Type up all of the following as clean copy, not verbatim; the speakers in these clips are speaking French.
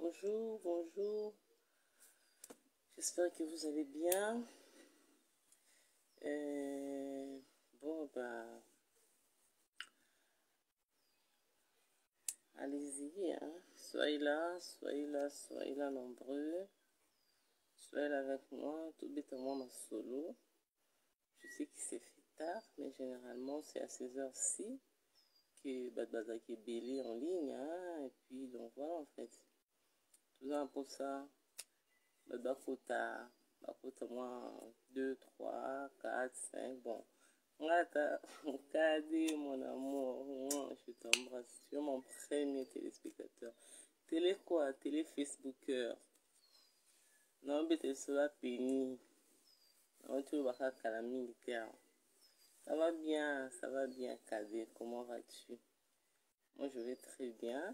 Bonjour, bonjour. J'espère que vous allez bien. Bon, allez-y, hein. Soyez là, soyez là, soyez là nombreux. Soyez là avec moi, tout bêtement ma solo. Je sais que c'est fait tard, mais généralement c'est à ces heures-ci que Badbazak est belé en ligne, hein. Et puis, donc voilà en fait. Tout ça pour ça. Badbakota, bakota moi 2, 3, 4, 5, bon. Ngata, Kadi, mon amour, je t'embrasse. Tu es mon premier téléspectateur. Télé quoi? Télé Facebooker. Non, mais tu seras péni. Non, tu vas faire la militaire. Ça va bien, Kadi. Comment vas-tu? Moi, je vais très bien.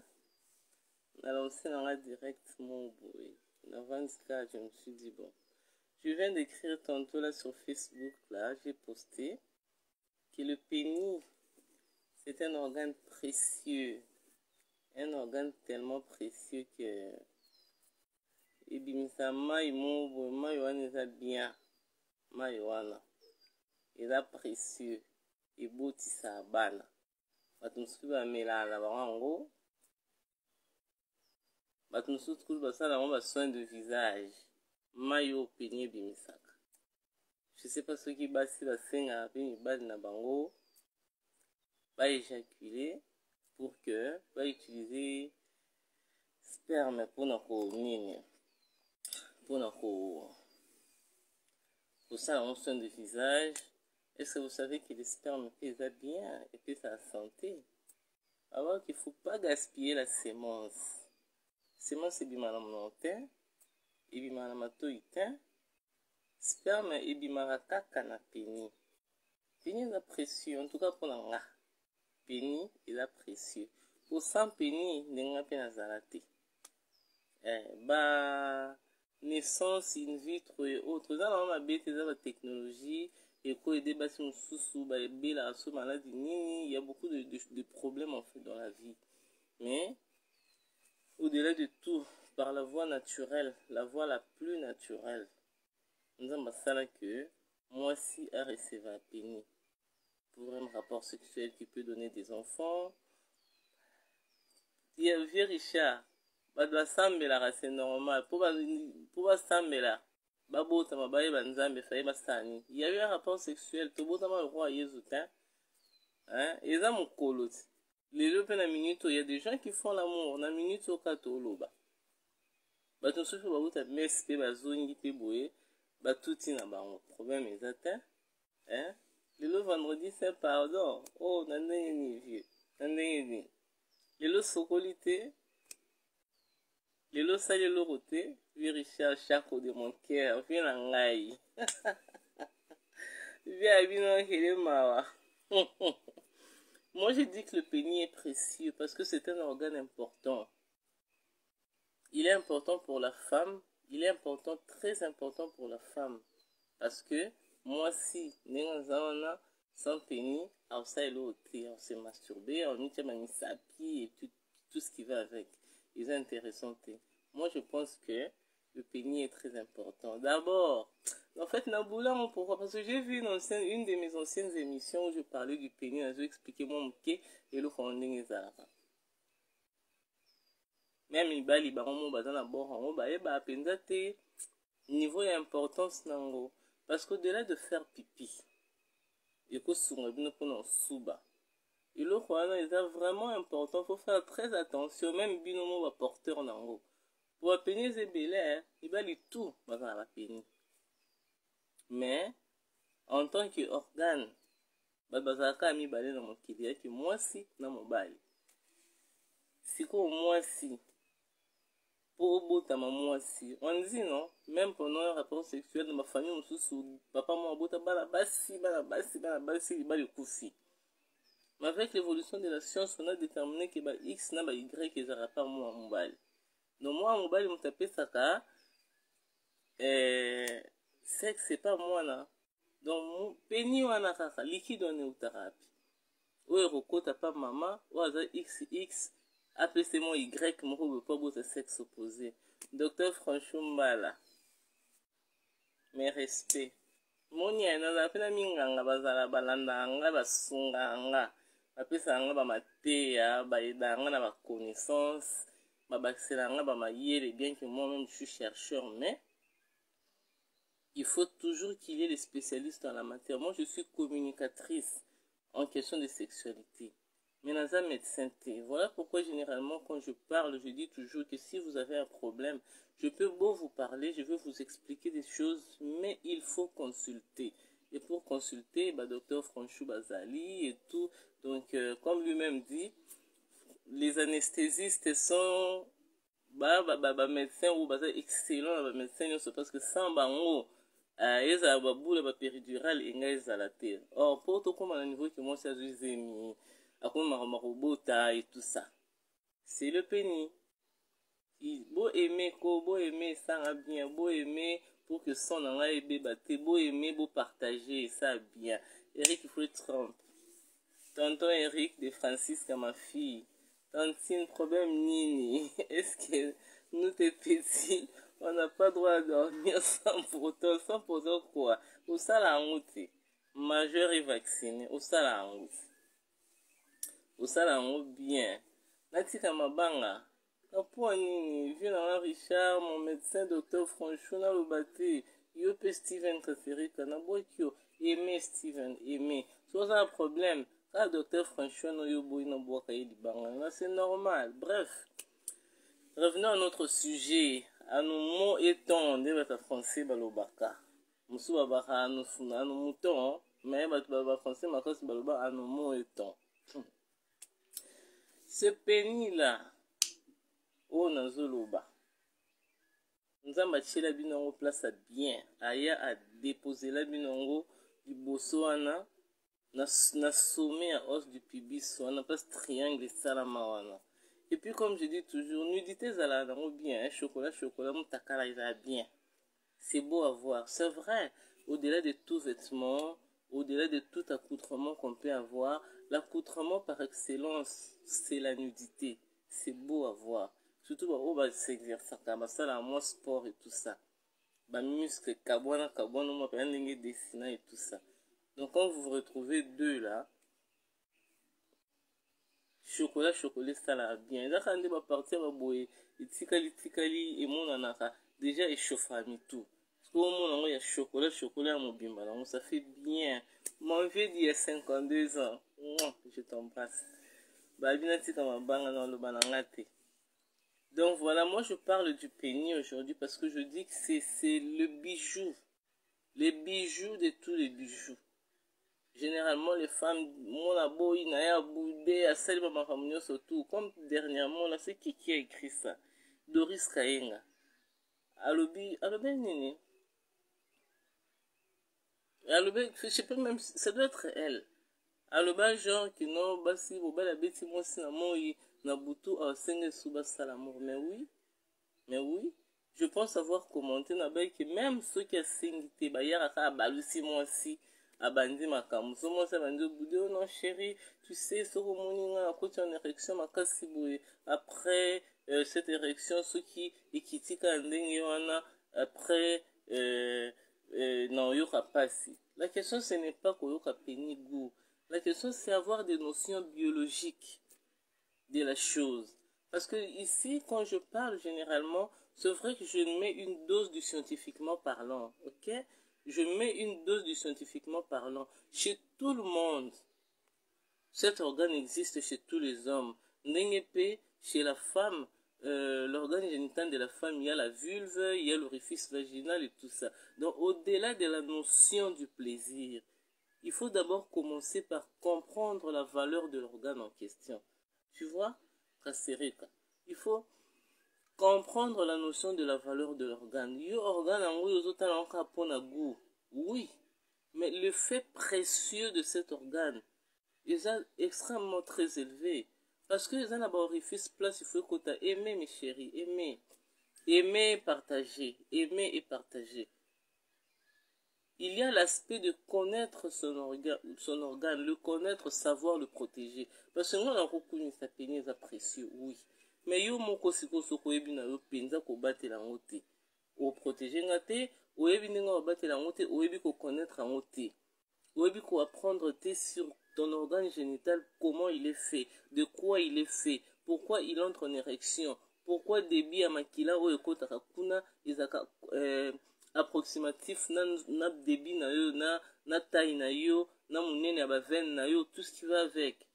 Alors, c'est dans la direct, mon boy. Avant ça, je me suis dit, bon, je viens d'écrire tantôt là sur Facebook, là, j'ai posté que le pénis, c'est un organe précieux. Un organe tellement précieux que ebimisa mai mo mai wana eza bien. Mai wana eza précieux. Ebotisa bana. Bato mosusu bamelaka na bango yango. Bato mosusu kutu basala yango ba soin de visage. Mai oyo pénis ebimisaka. Je sais pas soki basi basengaka mpe mibali na bango ba éjaculer pour que va utiliser sperme pour ça un soin de visage. Est-ce que vous savez que le sperme pèse bien et puis sa santé? Alors qu'il ne faut pas gaspiller la sémence. Sémence c'est bimana monontin, et bimana matoïtin. Sperme et bimana kaka na pénis. Pénis est précieux, en tout cas pour l'anga. Pénis est précieux. Pour 100 pénis, n'est pas nazalate. Naissance in vitro et autres. Dans la bête, la technologie et quoi aider basi sous la maladie. Il y a beaucoup de problèmes en fait dans la vie. Mais au-delà de tout, par la voie naturelle, la voie la plus naturelle, nous avons ça que moi si à recevoir un pénis pour un rapport sexuel qui peut donner des enfants. Il y a vieux Richard. Badwa sambela c'est normal. Pour sambela, babota mabaye banzambe faye basani. Il y a eu un rapport sexuel. Tobota ma le roi Yezutin. Hein? Et ça mon colot. Les deux na minute, il y a des gens qui font l'amour. Na minute au katoloba. Baton souffle babota mespe bazongi pe boye. Batouti na ba problème exact. Hein? Le vendredi c'est pardon. Oh nandenge ni vieux. Nandenge ni. Le sokolité. Lelo sali loroté, vi Richard Chaco de mon cœur, vi nangai. Vi abino hele mawa. Moi je dis que le pénis est précieux parce que c'est un organe important. Il est important pour la femme, il est important, très important pour la femme. Parce que moi si, n'engazana sans pénis, alors ça est l'autre, on s'est masturbé, on y tient sapi et tout ce qui va avec. Ils sont intéressants. Moi, je pense que le pénis est très important. D'abord, en fait, Naboula, pourquoi? Parce que j'ai vu une de mes anciennes émissions où je parlais du pénis, je expliquais mon et le fonding est à même il bali baromo bazana borango ba penzate niveau d'importance nango parce qu'au-delà de faire pipi et que sunga bino pour suba. Et le roi est vraiment important, il faut faire très attention, même binomo va porteur nango. Pour la pénis et belé, il va tout dans la pénis. Mais, en tant qu'organe, bazaka mi balé dans mon kilia, que moi si, dans mon bal. Si quoi moi si, pour bota moi si, on dit non, même pendant un rapport sexuel de ma famille, on sous papa moi bota balabasi, il va le coussi. Mais avec l'évolution de la science, on a déterminé que X n'a pas Y qui sera pas moi en balle. Donc moi en balle, on tapé ça car sexe c'est pas moi là. Donc pénis wana kaka liquide on est au thérapie. Ou roko t'as pas maman, ou aza XX APC-moi Y, mon pas beau sexe opposé. Docteur Franchou Mbala, mes respects. Moni na pena minganga bazala balanda nga basunga nga. Bapesa nga ba mateya, ba edanga na ba connaissance, ba baxela nga ba mayele, bien que moi-même je suis chercheur, mais il faut toujours qu'il y ait des spécialistes dans la matière. Moi, je suis communicatrice en question de sexualité. Mais dans un médecin, voilà pourquoi généralement quand je parle, je dis toujours que si vous avez un problème, je peux beau vous parler, je vais vous expliquer des choses, mais il faut consulter. Et pour consulter, docteur Franchou Bazali et tout, donc comme lui-même dit, les anesthésistes sont médecins ou excellents médecins, parce que sans bango, eza babula ba péridurale inga ezala te. Or pour tout comme à niveau que moi ça zemi akoma marobota et tout ça, c'est le pénis. Beau aimer ko, beau aimer ça bien, beau aimer pour que son anga ebe baté, beau aimer, beau partager ça bien. Eric Trump, tonton Eric de Francis comme ma fille, tantine problème nini. Est-ce que nous t'es petits on n'a pas droit à dormir sans pourtant quoi? Où ça la honte? Majeur et vacciné, où ça la honte? Où ça la honte bien? Natika mabanga. Pour nini? Viens dans Richard, mon médecin, docteur Franchou, na le bâti. Yope Steven Kaferika, na boikyo. Aimé Steven, aimé. Soit un problème. Quand docteur Franchou, no yobo, ino boaka yi banga. C'est normal. Bref. Revenons à notre sujet. Anu mo eton de bata français balobaka. Musu babaka anu funa anu mouton, mais bata français makos baloba anu mo eton. Ce pénis là, oh nazoloba. Nzamba tchela binongo place à bien. Aya a déposé la binongo du bosso ana na sommet à os du pubis wana place triangle salama wana. Et puis comme je dis toujours, nudité zala bien, chocolat, moutakala il va bien. C'est beau à voir, c'est vrai. Au-delà de tout vêtement, au-delà de tout accoutrement qu'on peut avoir, l'accoutrement par excellence, c'est la nudité. C'est beau à voir. Surtout au bas s'exercer, ça la moi sport et tout ça. Ba muscle, kabwana, moi pas un dessiné et tout ça. Donc quand vous vous retrouvez deux là, chocolat ça la bien. Là quand on va partir à boyer, tikali et mon anaka déjà échauffé tout. Parce que mon il y a chocolat mobimba, donc ça fait bien. Mon vieux d'il y a 52 ans, je t'embrasse. Bah bien tika mabanga dans le banangate. Donc voilà, moi je parle du pénis aujourd'hui parce que je dis que c'est le bijou, les bijoux de tous les bijoux. Généralement, les femmes, mon abo, il n'a pas boudé à celle de ma famille surtout. Comme dernièrement, là, c'est qui a écrit ça? Doris Kayenga. Alobi nini. Alobi, je sais pas même, ça doit être elle. Aloba, genre, qui non, basi, boba, la bêtise, moi, si na moi, na butu, a senge suba salamour. Mais oui. Je pense avoir commenté, na que même ceux qui a singité, bah, y'a à balusi, moi aussi. Abandi makamu somo ça bandi boudé oh non chérie tu sais ce moninga à côté en érection makasi boye après cette érection ce qui ekitika ndenge wana après non yoka pasi. La question ce n'est pas koyoka peni goût, la question c'est avoir des notions biologiques de la chose, parce que ici quand je parle généralement c'est vrai que je mets une dose du scientifiquement parlant, ok. Je mets une dose du scientifiquement parlant. Chez tout le monde, cet organe existe chez tous les hommes. N'engepé, chez la femme, l'organe génital de la femme, il y a la vulve, il y a l'orifice vaginal et tout ça. Donc, au-delà de la notion du plaisir, il faut d'abord commencer par comprendre la valeur de l'organe en question. Tu vois, il faut comprendre la notion de la valeur de l'organe. Oui, mais le fait précieux de cet organe est extrêmement très élevé. Parce que les orifice place, il faut que tu aimes, mes chéris, aimer et partager. il y a l'aspect de connaître son organe, le connaître, savoir le protéger. Parce que nous, on a reconnu sa pénis à précieux, oui. Mais yo moko siko soko ebi na yo penza ko batela ngote. O protéger ngate, o ebi ninga o batela ngote, o ebi ko connaître ngote. O ebi ko apprendre te sur ton organe génital, comment il est fait, de quoi il est fait, pourquoi il entre en érection, pourquoi débit à makila o ekota kakuna izaka approximatif na débit na yo na taille na yo na munene ya ba veine na yo, tout ce qui va avec.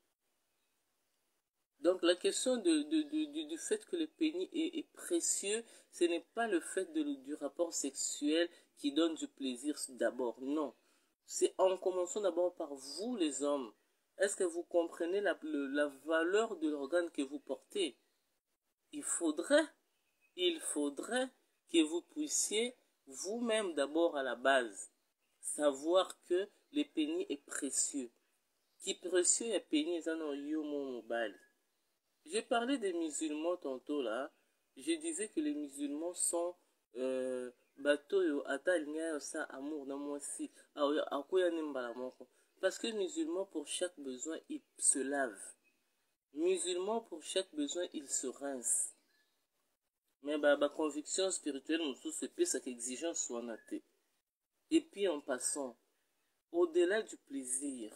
Donc la question du fait que le pénis est précieux, ce n'est pas le fait du rapport sexuel qui donne du plaisir d'abord, non. C'est en commençant d'abord par vous les hommes. Est-ce que vous comprenez la valeur de l'organe que vous portez? Il faudrait que vous puissiez vous-même d'abord à la base savoir que le pénis est précieux. Qui précieux est pénis en yomo mobile. J'ai parlé des musulmans tantôt là. Je disais que les musulmans sont bateau ata linga sa amour na moi si akoya nembala moko. Parce que musulmans pour chaque besoin ils se lavent. Musulmans pour chaque besoin ils se rincent. Mais ba conviction spirituelle nous se peut cette exigence soit natée. Et puis en passant, au-delà du plaisir,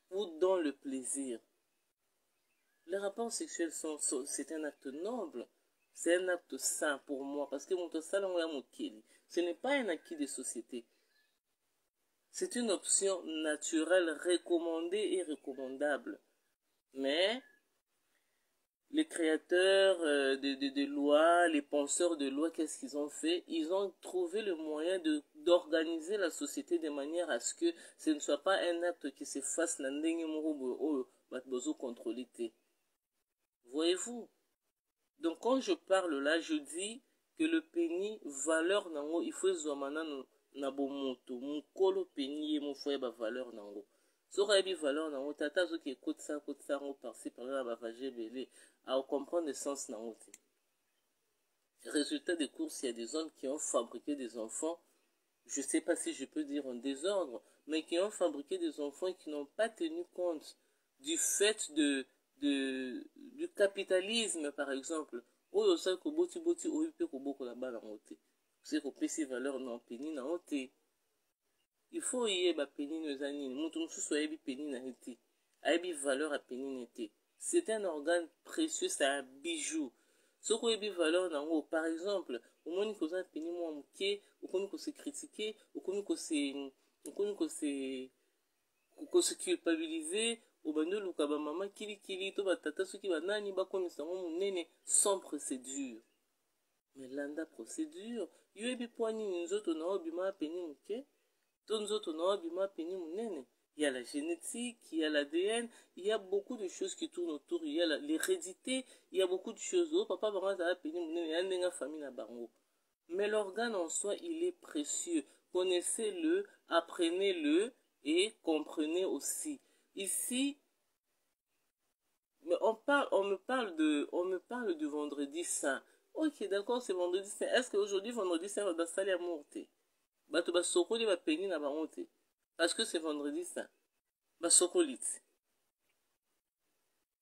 ou dans le plaisir, les rapports sexuels c'est un acte noble, c'est un acte sain pour moi, parce que ce n'est pas un acquis de société. C'est une option naturelle, recommandée et recommandable. Mais les créateurs de lois, les penseurs de lois, qu'est-ce qu'ils ont fait? Ils ont trouvé le moyen d'organiser la société de manière à ce que ce ne soit pas un acte qui se fasse na ndenge moko bozo contrôler. Voyez-vous? Donc quand je parle là, je dis que le pénis, valeur nango, il faut zomana na bomoto, mukolo pénis et mon foyer ba valeur nango. Sora ebi valeur nango, tata zo ki écoute ça ngo par-ci par-là, ba vagé belé, à comprendre le sens nango. Résultat des courses, il y a des hommes qui ont fabriqué des enfants, je sais pas si je peux dire en désordre, mais qui ont fabriqué des enfants qui n'ont pas tenu compte du fait du capitalisme, par exemple. Oyo sa ko boti oyo pe ko boko la bala ngote. C'est ko pesi valeur na pénis na ngote. Il faut y ba pénis no zanini. Mutu mususu ayebi pénis na été. Ayebi valeur à pénis n'était. C'est un organe précieux, c'est un bijou. Soko ayebi valeur na ngo, par exemple, au moins ko za pénis mo muke, au komi ko se critiquer, au komi ko se culpabiliser. Obando luka ba mama kili to batata soki banani bakomisa ngo munene sans procédure. Mais landa procédure, yo ebi poani nzoto na obima peni muke, to nzoto na obima peni munene. Il y a la génétique, il y a l'ADN, il y a beaucoup de choses qui tournent autour, il y a l'hérédité, il y a beaucoup de choses. Oh papa banga za peni munene, ya ndenga famille na bango. Mais l'organe en soi, il est précieux. Connaissez-le, apprenez-le et comprenez aussi. Ici, mais on me parle du vendredi saint. Ok, d'accord, c'est vendredi saint. Est-ce qu'aujourd'hui, vendredi saint, va salir à morte? Bato ba sokoli ba peni na bangote. Parce que c'est vendredi saint. Ba sokolit.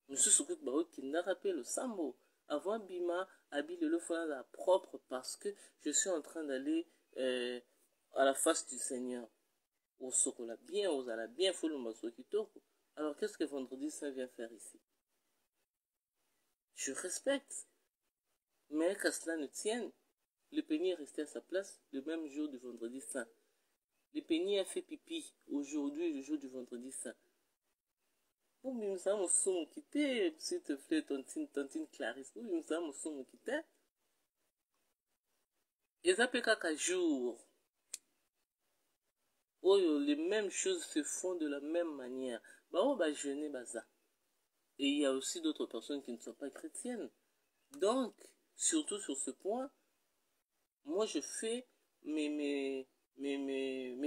Monsieur Soukut ba qui n'a rappelé le sambo. Avant bima, habille le fond la propre parce que je suis en train d'aller à la face du Seigneur. Au sokola bien, aux ala bien, faut le masokito. Alors qu'est-ce que vendredi saint vient faire ici? Je respecte. Mais qu'à cela ne tienne, le pénis est resté à sa place le même jour du vendredi saint. Le pénis a fait pipi aujourd'hui, le jour du vendredi saint. Pour me ça mon son quitté, s'il te plaît, tontine Clarisse, pour me ça mon son quitté. Et ça peut qu'à jour. Oh, les mêmes choses se font de la même manière. Bah, oh, bah, jeûner, bah, ça. Et il y a aussi d'autres personnes qui ne sont pas chrétiennes. Donc, surtout sur ce point, moi je fais mes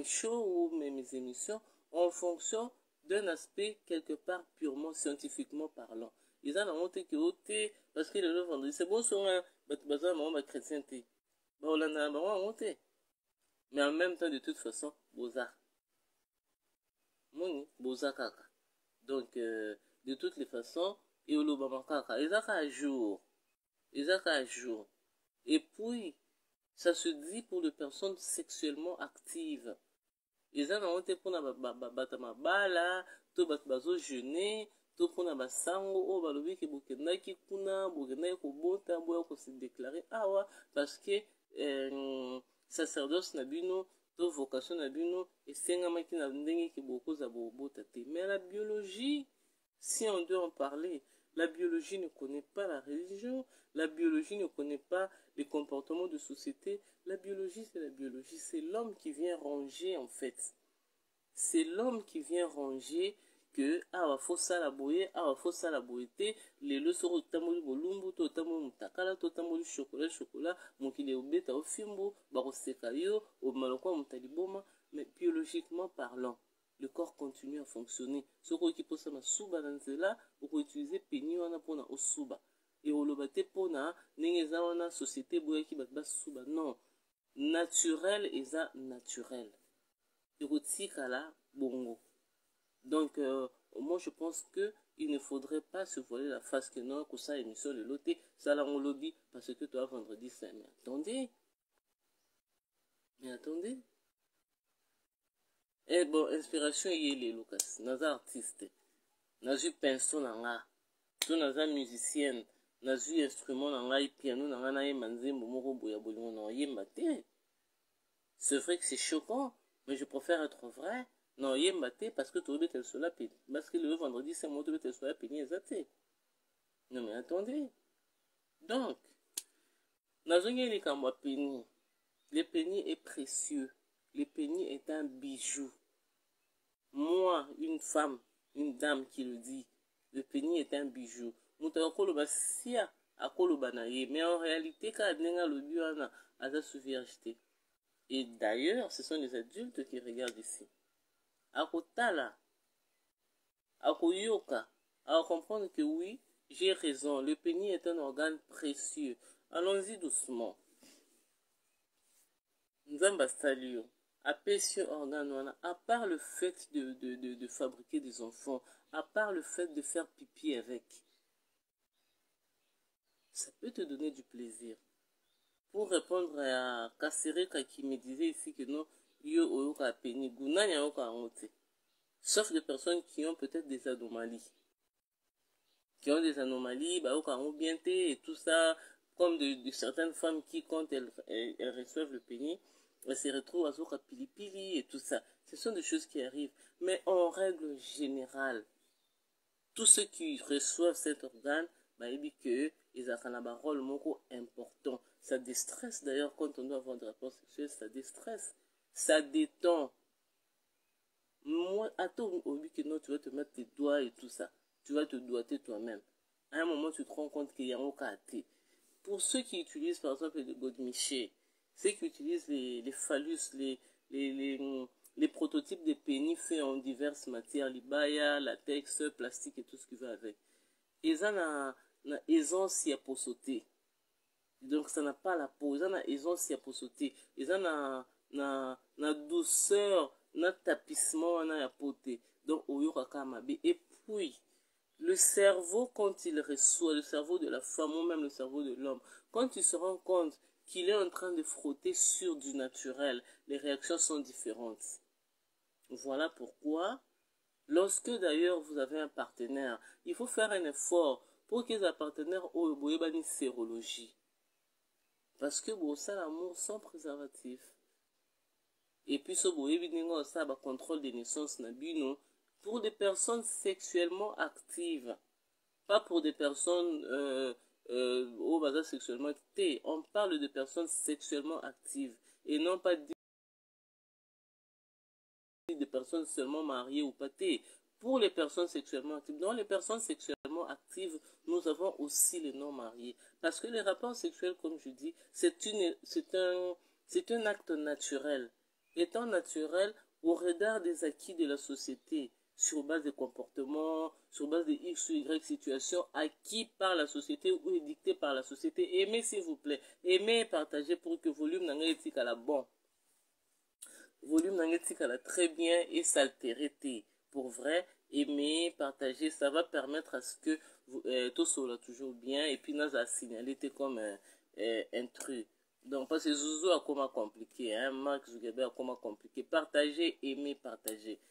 shows ou mes émissions en fonction d'un aspect quelque part purement scientifiquement parlant. Ils ont montré que parce que le vendredi, c'est bon sur un chrétien. Bah, on a monté. Mais en même temps, de toute façon, boza. Moni, boza kaka. Donc, de toutes les façons, et au lobama kaka. Ezaka à jour. Ezaka à jour. Et puis, ça se dit pour les personnes sexuellement actives. Eza na honte pona bata mabala, to bato bazo jeûner, to pona basango o balobi ke bokendaki kuna, bokendaki kobota, boya ko se déclarer awa parce que sacerdoce na bino to vocation na bino esengamaki na ndenge ke bokoza bobota te. Mais la biologie, si on doit en parler, la biologie ne connaît pas la religion, la biologie ne connaît pas les comportements de société. La biologie, c'est la biologie. C'est l'homme qui vient ranger, en fait. C'est l'homme qui vient ranger que, ah, faut ça la boye, ah, faut ça la boyete, les le soro tamoli bolumbu, to tamoli mutakala, to tamoli chocolat, mokile obeta au fimbo, baro sekayo, au malokwa mutaliboma, mais biologiquement parlant, le corps continue à fonctionner. Ce qui peut se souba dans cela, on peut utiliser péni wana pona au souba. Et on le pona, n'engeza wana société boye qui bat souba. Non. Naturel et ça naturel. Erotikala bongo. Donc, moi je pense que il ne faudrait pas se voiler la face que non, que ça émission le loté, ça là on lobby parce que toi vendredi c'est. Mais attendez. Eh bon, inspiration y est les Lucas. Naza artiste. Nazu pinceau nanga. To naza musicienne. Nazu instrument nanga piano nanga na yemanzembo moko boya bolingo na yemba te. C'est vrai que c'est choquant, mais je préfère être vrai. Non, yemba te parce que tu veux être sur la péni. Parce que le vendredi c'est moi tu veux être sur la péni exacté. Non mais attendez. Donc, nazo ngeli kamba péni. Le péni est précieux. Le péni est un bijou. Moi, une femme, une dame qui le dit, le pénis est un bijou. Mais en réalité, quand le biona a sous viergeté. Et d'ailleurs, ce sont les adultes qui regardent ici. Akotala, akoyoka, à comprendre que oui, j'ai raison. Le pénis est un organe précieux. Allons-y doucement. Nzamba salio. À part le fait de fabriquer des enfants, à part le fait de faire pipi avec, ça peut te donner du plaisir. Pour répondre à Kassereka qui me disait ici que non, sauf des personnes qui ont peut-être des anomalies. Qui ont des anomalies, bien et tout ça, comme de certaines femmes qui, quand elles reçoivent le pénis, elles se retrouvent à Zoka Pilipili et tout ça. Ce sont des choses qui arrivent. Mais en règle générale, tous ceux qui reçoivent cet organe, ils disent qu'ils ont un rôle important. Ça déstresse d'ailleurs quand on doit avoir des rapports sexuels, ça déstresse. Ça détend. Moi, attends, au but que non, tu vas te mettre tes doigts et tout ça. Tu vas te doigter toi-même. À un moment, tu te rends compte qu'il y a un kate. Pour ceux qui utilisent par exemple le godemiché, ceux qui utilisent les phallus, les prototypes de pénis faits en diverses matières, libaya, latex, plastique et tout ce qui va avec. Ils ont na aisance à pour sauter. Donc ça n'a pas la peau. Ils ont na aisance à pour sauter. Ils ont na douceur, na tapissement na poté. Donc oyo kamabe. Et puis le cerveau, quand il reçoit, le cerveau de la femme ou même le cerveau de l'homme, quand il se rend compte qu'il est en train de frotter sur du naturel, les réactions sont différentes. Voilà pourquoi, lorsque d'ailleurs vous avez un partenaire, il faut faire un effort pour que les partenaires aient une sérologie. Parce que bon, ça l'amour sans préservatif. Et puis ce ça va contrôle des naissances nabino pour des personnes sexuellement actives, pas pour des personnes au bazar sexuellement actives. On parle de personnes sexuellement actives et non pas de personnes seulement mariées ou pâtées. Pour les personnes sexuellement actives, dans les personnes sexuellement actives, nous avons aussi les non mariés. Parce que les rapports sexuels, comme je dis, c'est un acte naturel. Étant naturel au regard des acquis de la société, sur base des comportements, sur base de X ou Y situations acquis par la société ou édictés par la société. Aimez s'il vous plaît. Aimez et partagez pour que volume n'en ait à la bonne. volume nangetika là très bien et s'altérer pour vrai. Aimer, partager, ça va permettre à ce que tout soit toujours bien et puis nous a signalé comme intrus. Donc parce que Zouzou a comment compliqué, hein, Mark Zuckerberg a comment compliqué. Partager, aimer, partager.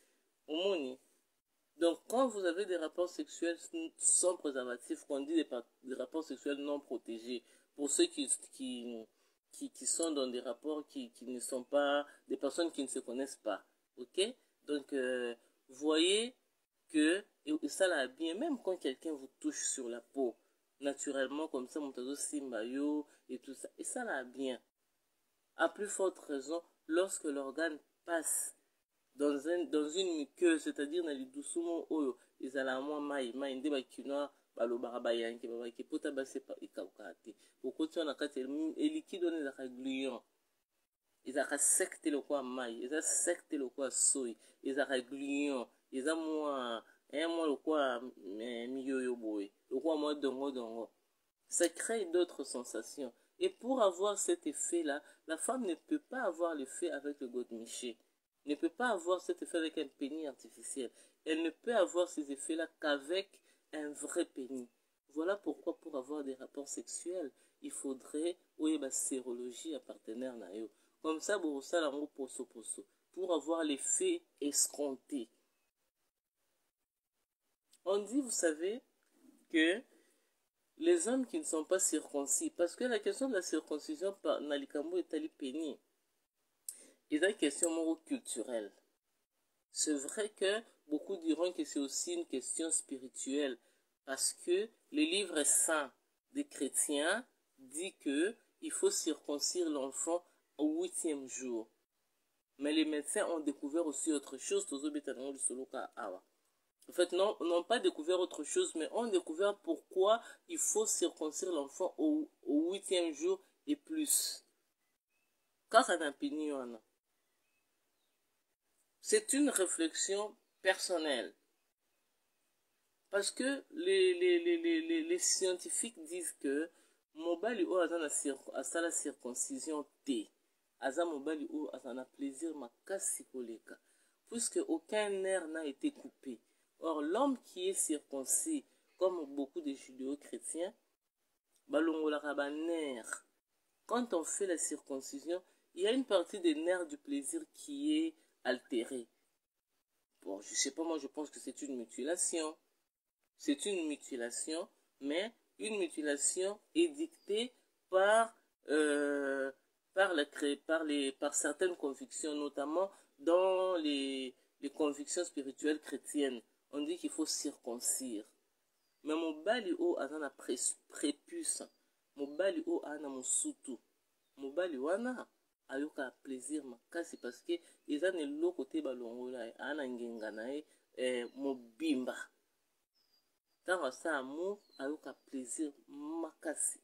Au moins, donc quand vous avez des rapports sexuels sans préservatif, qu'on dit des rapports sexuels non protégés, pour ceux qui sont dans des rapports qui ne sont pas, des personnes qui ne se connaissent pas, ok? Donc, voyez que, et ça là bien, même quand quelqu'un vous touche sur la peau, naturellement, comme ça, Montazo Simbayo et tout ça, et ça là bien. À plus forte raison, lorsque l'organe passe dans une muqueuse, c'est-à-dire dans les doucement oyo, ils allaient à moi maï, nde bakinoa, balobara bayanke, babaki, pota base pa ikaukate. Pourquoi on a kate, et liquide on est à gluant. Ils ont secte le quoi maï, ils ont secte le quoi soy, ils ont gluant, ils ont moi, le quoi miyo boy, le quoi moi dongo. Ça crée d'autres sensations. Et pour avoir cet effet-là, la femme ne peut pas avoir l'effet avec le godemiché. Ne peut pas avoir cet effet avec un pénis artificiel. Elle ne peut avoir ces effets-là qu'avec un vrai pénis. Voilà pourquoi pour avoir des rapports sexuels, il faudrait la sérologie à partenaire naïo. Comme ça, pour avoir l'effet escompté. On dit, vous savez, que les hommes qui ne sont pas circoncis, parce que la question de la circoncision par Nalikambo est allée pénir. Il y a une question culturelle. C'est vrai que beaucoup diront que c'est aussi une question spirituelle, parce que le livre saint des chrétiens dit que il faut circoncire l'enfant au 8e jour. Mais les médecins ont découvert aussi autre chose. En fait, n'ont pas découvert autre chose, mais ont découvert pourquoi il faut circoncire l'enfant au 8e jour et plus. C'est une réflexion personnelle. Parce que les scientifiques disent que mobali o azana à la circoncision T. Aza mobali o azana plaisir makasi koleka. Puisque aucun nerf n'a été coupé. Or, l'homme qui est circoncis, comme beaucoup de judéo-chrétiens, balongolaka nerf. Quand on fait la circoncision, il y a une partie des nerfs du plaisir qui est altérée. Bon, je sais pas, moi je pense que c'est une mutilation. C'est une mutilation, mais une mutilation édictée par certaines convictions, notamment dans les convictions spirituelles chrétiennes. On dit qu'il faut circoncire. Mais mon bali o azana prépuce, mon bali o ana mon sutu, mon bali wana ayoka plaisir makasi parce que ils ont le côté balongola ana ngenga nae mobimba. Quand ça amour ayoka plaisir makasi.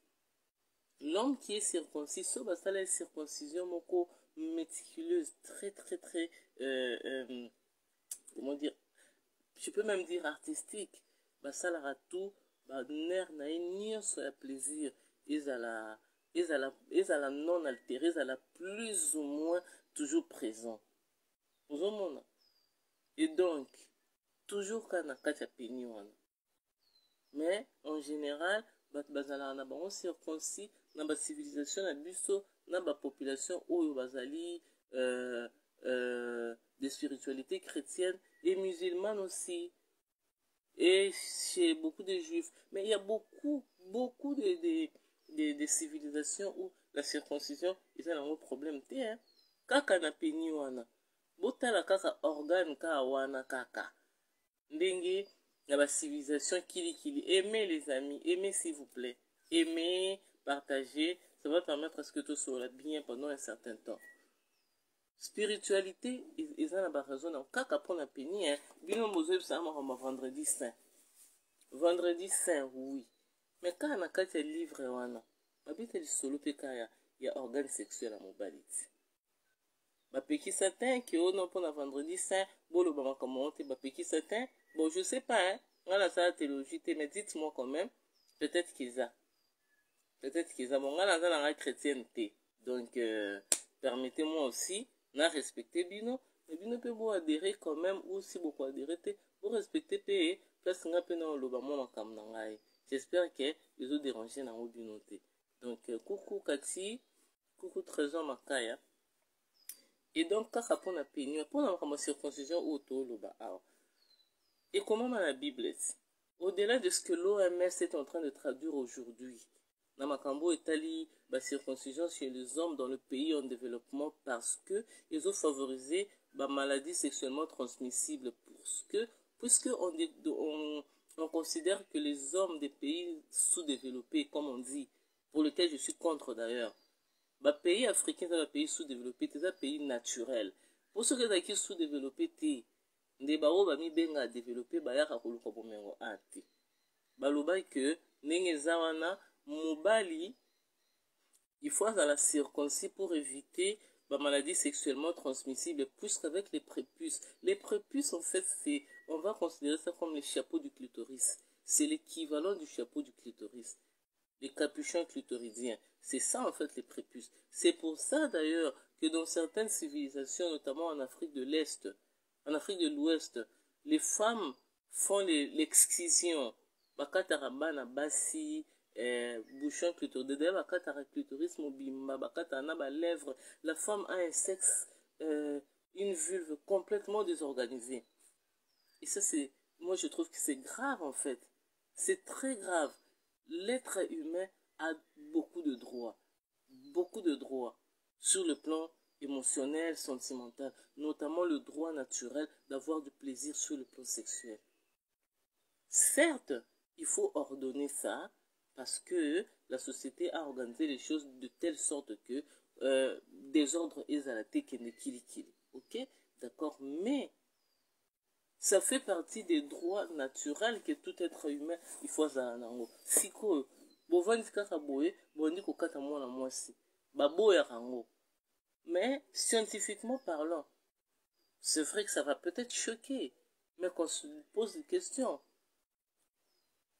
L'homme qui est circoncis, so basta la circoncision moko méticuleuse, très comment dire, je peux même dire artistique. Basta la tout, nerf na nyonso ya plaisir, ezala non altéré, ezala plus ou moins toujours présent. Et donc, toujours quand na kati ya peni wana. Mais en général, bazala na bango circoncis na ba civilisation na biso na ba population oyo bazali de spiritualité chrétienne et musulmane aussi, et chez beaucoup de juifs. Mais il y a beaucoup de civilisations où la circoncision est un problème. Kaka na peni wana botala kaka organe ka wana kaka ndenge na ba civilisation kili. Aimez les amis, aimez s'il vous plaît, aimez, partagez, ça va permettre à ce que tout soit bien pendant un certain temps. Spiritualité, ils ont la raison. Kaka pour la peni, bino mozo ça ma vendredi saint. Vendredi saint, oui. Mais quand on a quatre livres wana, babite li solo pe kaya ya organe sexuel à mobali. Bapeki satin qui on a pour la vendredi saint, bolo ba comment te bapeki satin. Bon, je sais pas hein. Voilà ça la théologie, mais dites-moi quand même, peut-être qu'ils a. Peut-être qu'ils a bon là dans la chrétienté. Donc permettez-moi aussi na respecter bino, mais bino pe bo adhérer quand même, ou si beaucoup adhérer te, bo respecter pe, place nga pe na oloba mo makambo na ngai. J'espère que les autres dérangés na ngo bino te. Donc, coucou Kati, coucou Trésor Makaya. Et donc, kaka pona peni, pona ma circoncision ou toloba awa. Et comment la Bible est? Au-delà de ce que l'OMS est en train de traduire aujourd'hui, Namakambo etali la circoncision chez les hommes dans le pays en développement parce que ils ont favorisé la maladie sexuellement transmissible puisque on considère que les hommes des pays sous-développés, comme on dit, pour lesquels je suis contre d'ailleurs, les pays africains sont des pays sous-développés, c'est un pays naturel. Pour ceux qui sont sous-développés, nde bao bami benga développer bayaka koluka bomengo ati baloba que ndenge eza wana mobali il faut la circoncis pour éviter la maladie sexuellement transmissible puisqu'avec les prépuces en fait c'est on va considérer ça comme les chapeaux du clitoris, c'est l'équivalent du chapeau du clitoris, les capuchons clitoridiens, c'est ça en fait les prépuces. C'est pour ça d'ailleurs que dans certaines civilisations, notamment en Afrique de l'Est, en Afrique de l'Ouest, les femmes font l'excision. Bakatara bana basi, bouchon clitoris, d'ailleurs bakatara clitoris mobimba, bakatara na ba lèvres. La femme a un sexe, une vulve complètement désorganisée. Et ça c'est, moi je trouve que c'est grave en fait. C'est très grave. L'être humain a beaucoup de droits sur le plan émotionnel, sentimental, notamment le droit naturel d'avoir du plaisir sur le plan sexuel. Certes, il faut ordonner ça parce que la société a organisé les choses de telle sorte que désordre exalaté qui n'est kili. Ok? D'accord? Mais ça fait partie des droits naturels que tout être humain, il faut ça nango. Siko, bovandi kaka boye, bondi kokata mwana mwasi. Baboya rango. Mais scientifiquement parlant, c'est vrai que ça va peut-être choquer, mais qu'on se pose des questions.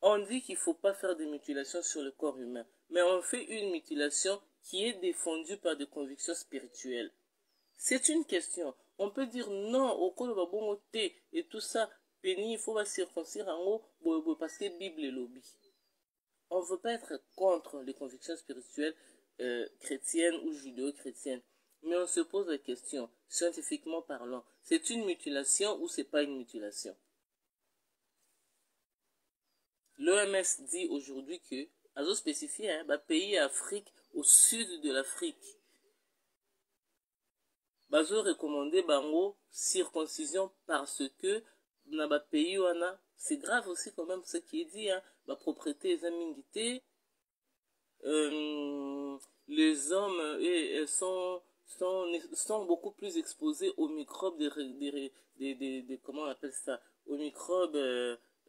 On dit qu'il ne faut pas faire de mutilation sur le corps humain, mais on fait une mutilation qui est défendue par des convictions spirituelles. C'est une question. On peut dire non au corps babongo te et tout ça, péni, il faut circoncire en haut parce que Bible est lobby. On ne veut pas être contre les convictions spirituelles chrétiennes ou judéo-chrétiennes. Mais on se pose la question, scientifiquement parlant, c'est une mutilation ou c'est pas une mutilation? L'OMS dit aujourd'hui que, à zo spécifié, pays Afrique, au sud de l'Afrique, bazo recommandé bango circoncision parce que na ba pays wana, c'est grave aussi quand même ce qui est dit, ba propriété les amingité, les hommes sont beaucoup plus exposés aux microbes comment on appelle ça, aux microbes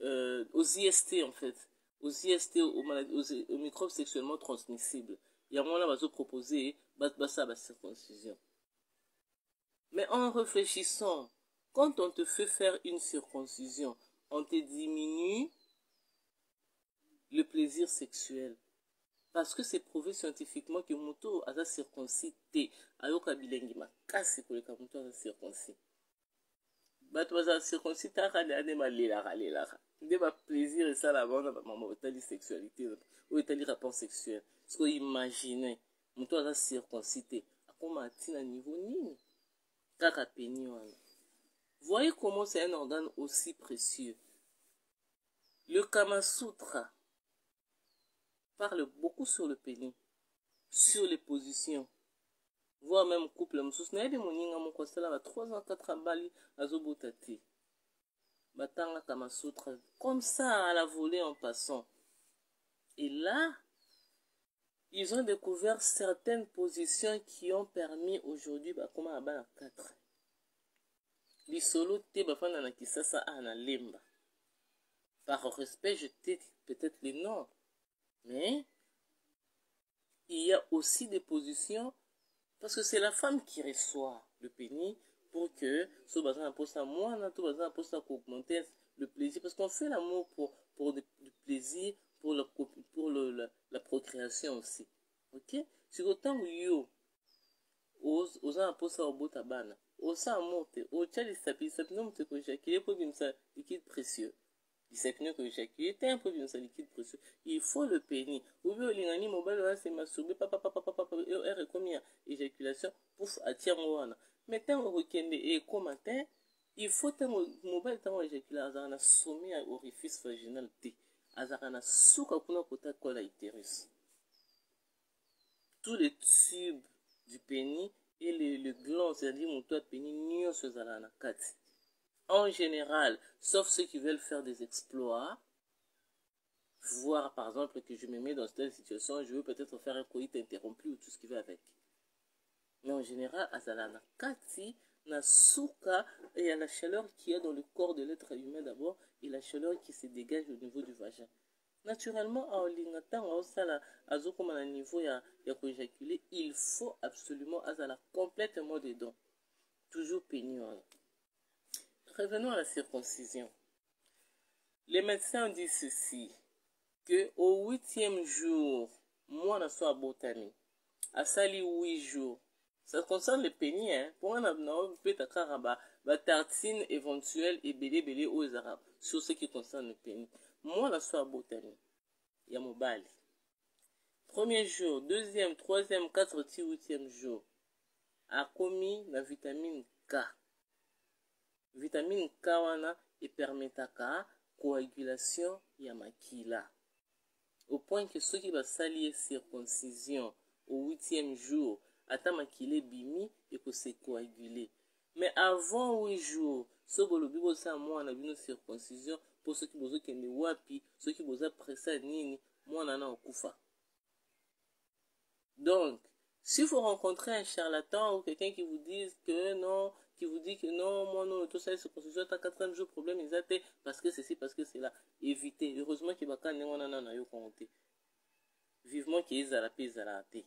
aux IST en fait, aux IST, aux microbes sexuellement transmissibles. Il y a un moment là proposé la circoncision. Mais en réfléchissant, quand on te fait faire une circoncision, on te diminue le plaisir sexuel. Parce que c'est prouvé scientifiquement que moto a circoncis te ayoka bilengi makasi koleka moto a circoncis. Bato baza circoncis ta ane malelaka. Nde ba plaisir et ça la bande maman otali sexualité ou etali rapport sexuel. Parce que imaginez moto a circoncis te akoma atina niveau nini kaka peni wana. Voyez comment c'est un organe aussi précieux. Le Kama Sutra parle beaucoup sur le pénis, sur les positions, voire même couple. N'a des moninga mon constat là 3 ans 4 ans bali azobotati. Batanga Kama Sutra comme ça à la volée en passant. Et là, ils ont découvert certaines positions qui ont permis aujourd'hui comme à bala 4. Les solos te bafana na kisasa ana lemba. Par respect, je t'ai peut-être les noms. Mais il y a aussi des positions, parce que c'est la femme qui reçoit le pénis pour que ce bazin poste à moi, tout bazin poste à augmenter le plaisir, parce qu'on fait l'amour pour du plaisir, pour la procréation aussi. Ok? C'est autant où oza na posa obota bana osa mote otia lisapino moto koéjaculer mpo bimisa liquide précieux lisapino koéjaculer te mpo bimisa liquide précieux il faut le pénis obi olingani mobali wana se masturbe papapapapapa ere ekomi ya éjaculation pouf atia yango wana mais ntango okokende ekoma te il faut ntango mobali ntango éjacule azalaka na sommet ya orifice vaginal te azalaka na suka kuna kota kola utérus tous les tubes du pénis et le gland, c'est-à-dire mon toit de pénis, n'y sont pas en général, sauf ceux qui veulent faire des exploits, voir par exemple que je me mets dans telle situation, je veux peut-être faire un coït interrompu ou tout ce qui va avec. Mais en général, azalana kati, na souka, et il y a la chaleur qu'il y a dans le corps de l'être humain d'abord, et la chaleur qui se dégage au niveau du vagin. Naturellement, à niveau éjaculer, il faut absolument azala complètement dedans. Toujours pénis. Revenons à la circoncision. Les médecins disent ceci, que au 8e jour, moi na so abotami, à sali 8 jours. Ça concerne les pénis, hein. Pour un peut-être tartine éventuelle et belé aux arabes, sur ce qui concerne le pénis. Moi na so abotami. Ya mobali. Premier jour, deuxième, troisième, 4, 8e jour. A commis la vitamine K. Vitamine K wana et permetaka coagulation ya makila. Au point que ceux qui va salier circoncision au 8e jour, ata makile bimi et que se coaguler. Mais avant 8 jours, ce bolobi bosa moi na bino circoncision pour ceux qui bozo kende wapi, ceux qui bozo pressa nini, moi nana okufa. Donc, s'il faut rencontrer un charlatan ou quelqu'un qui vous dise que non, qui vous dit que non, moi non, tout ça, c'est circoncision, t'as 4e jour, problème, ils étaient parce que ceci, parce que c'est là. Évitez. Heureusement qu'il va quand même en yo compter. Vivement qu'ils a la paix, ils a la paix.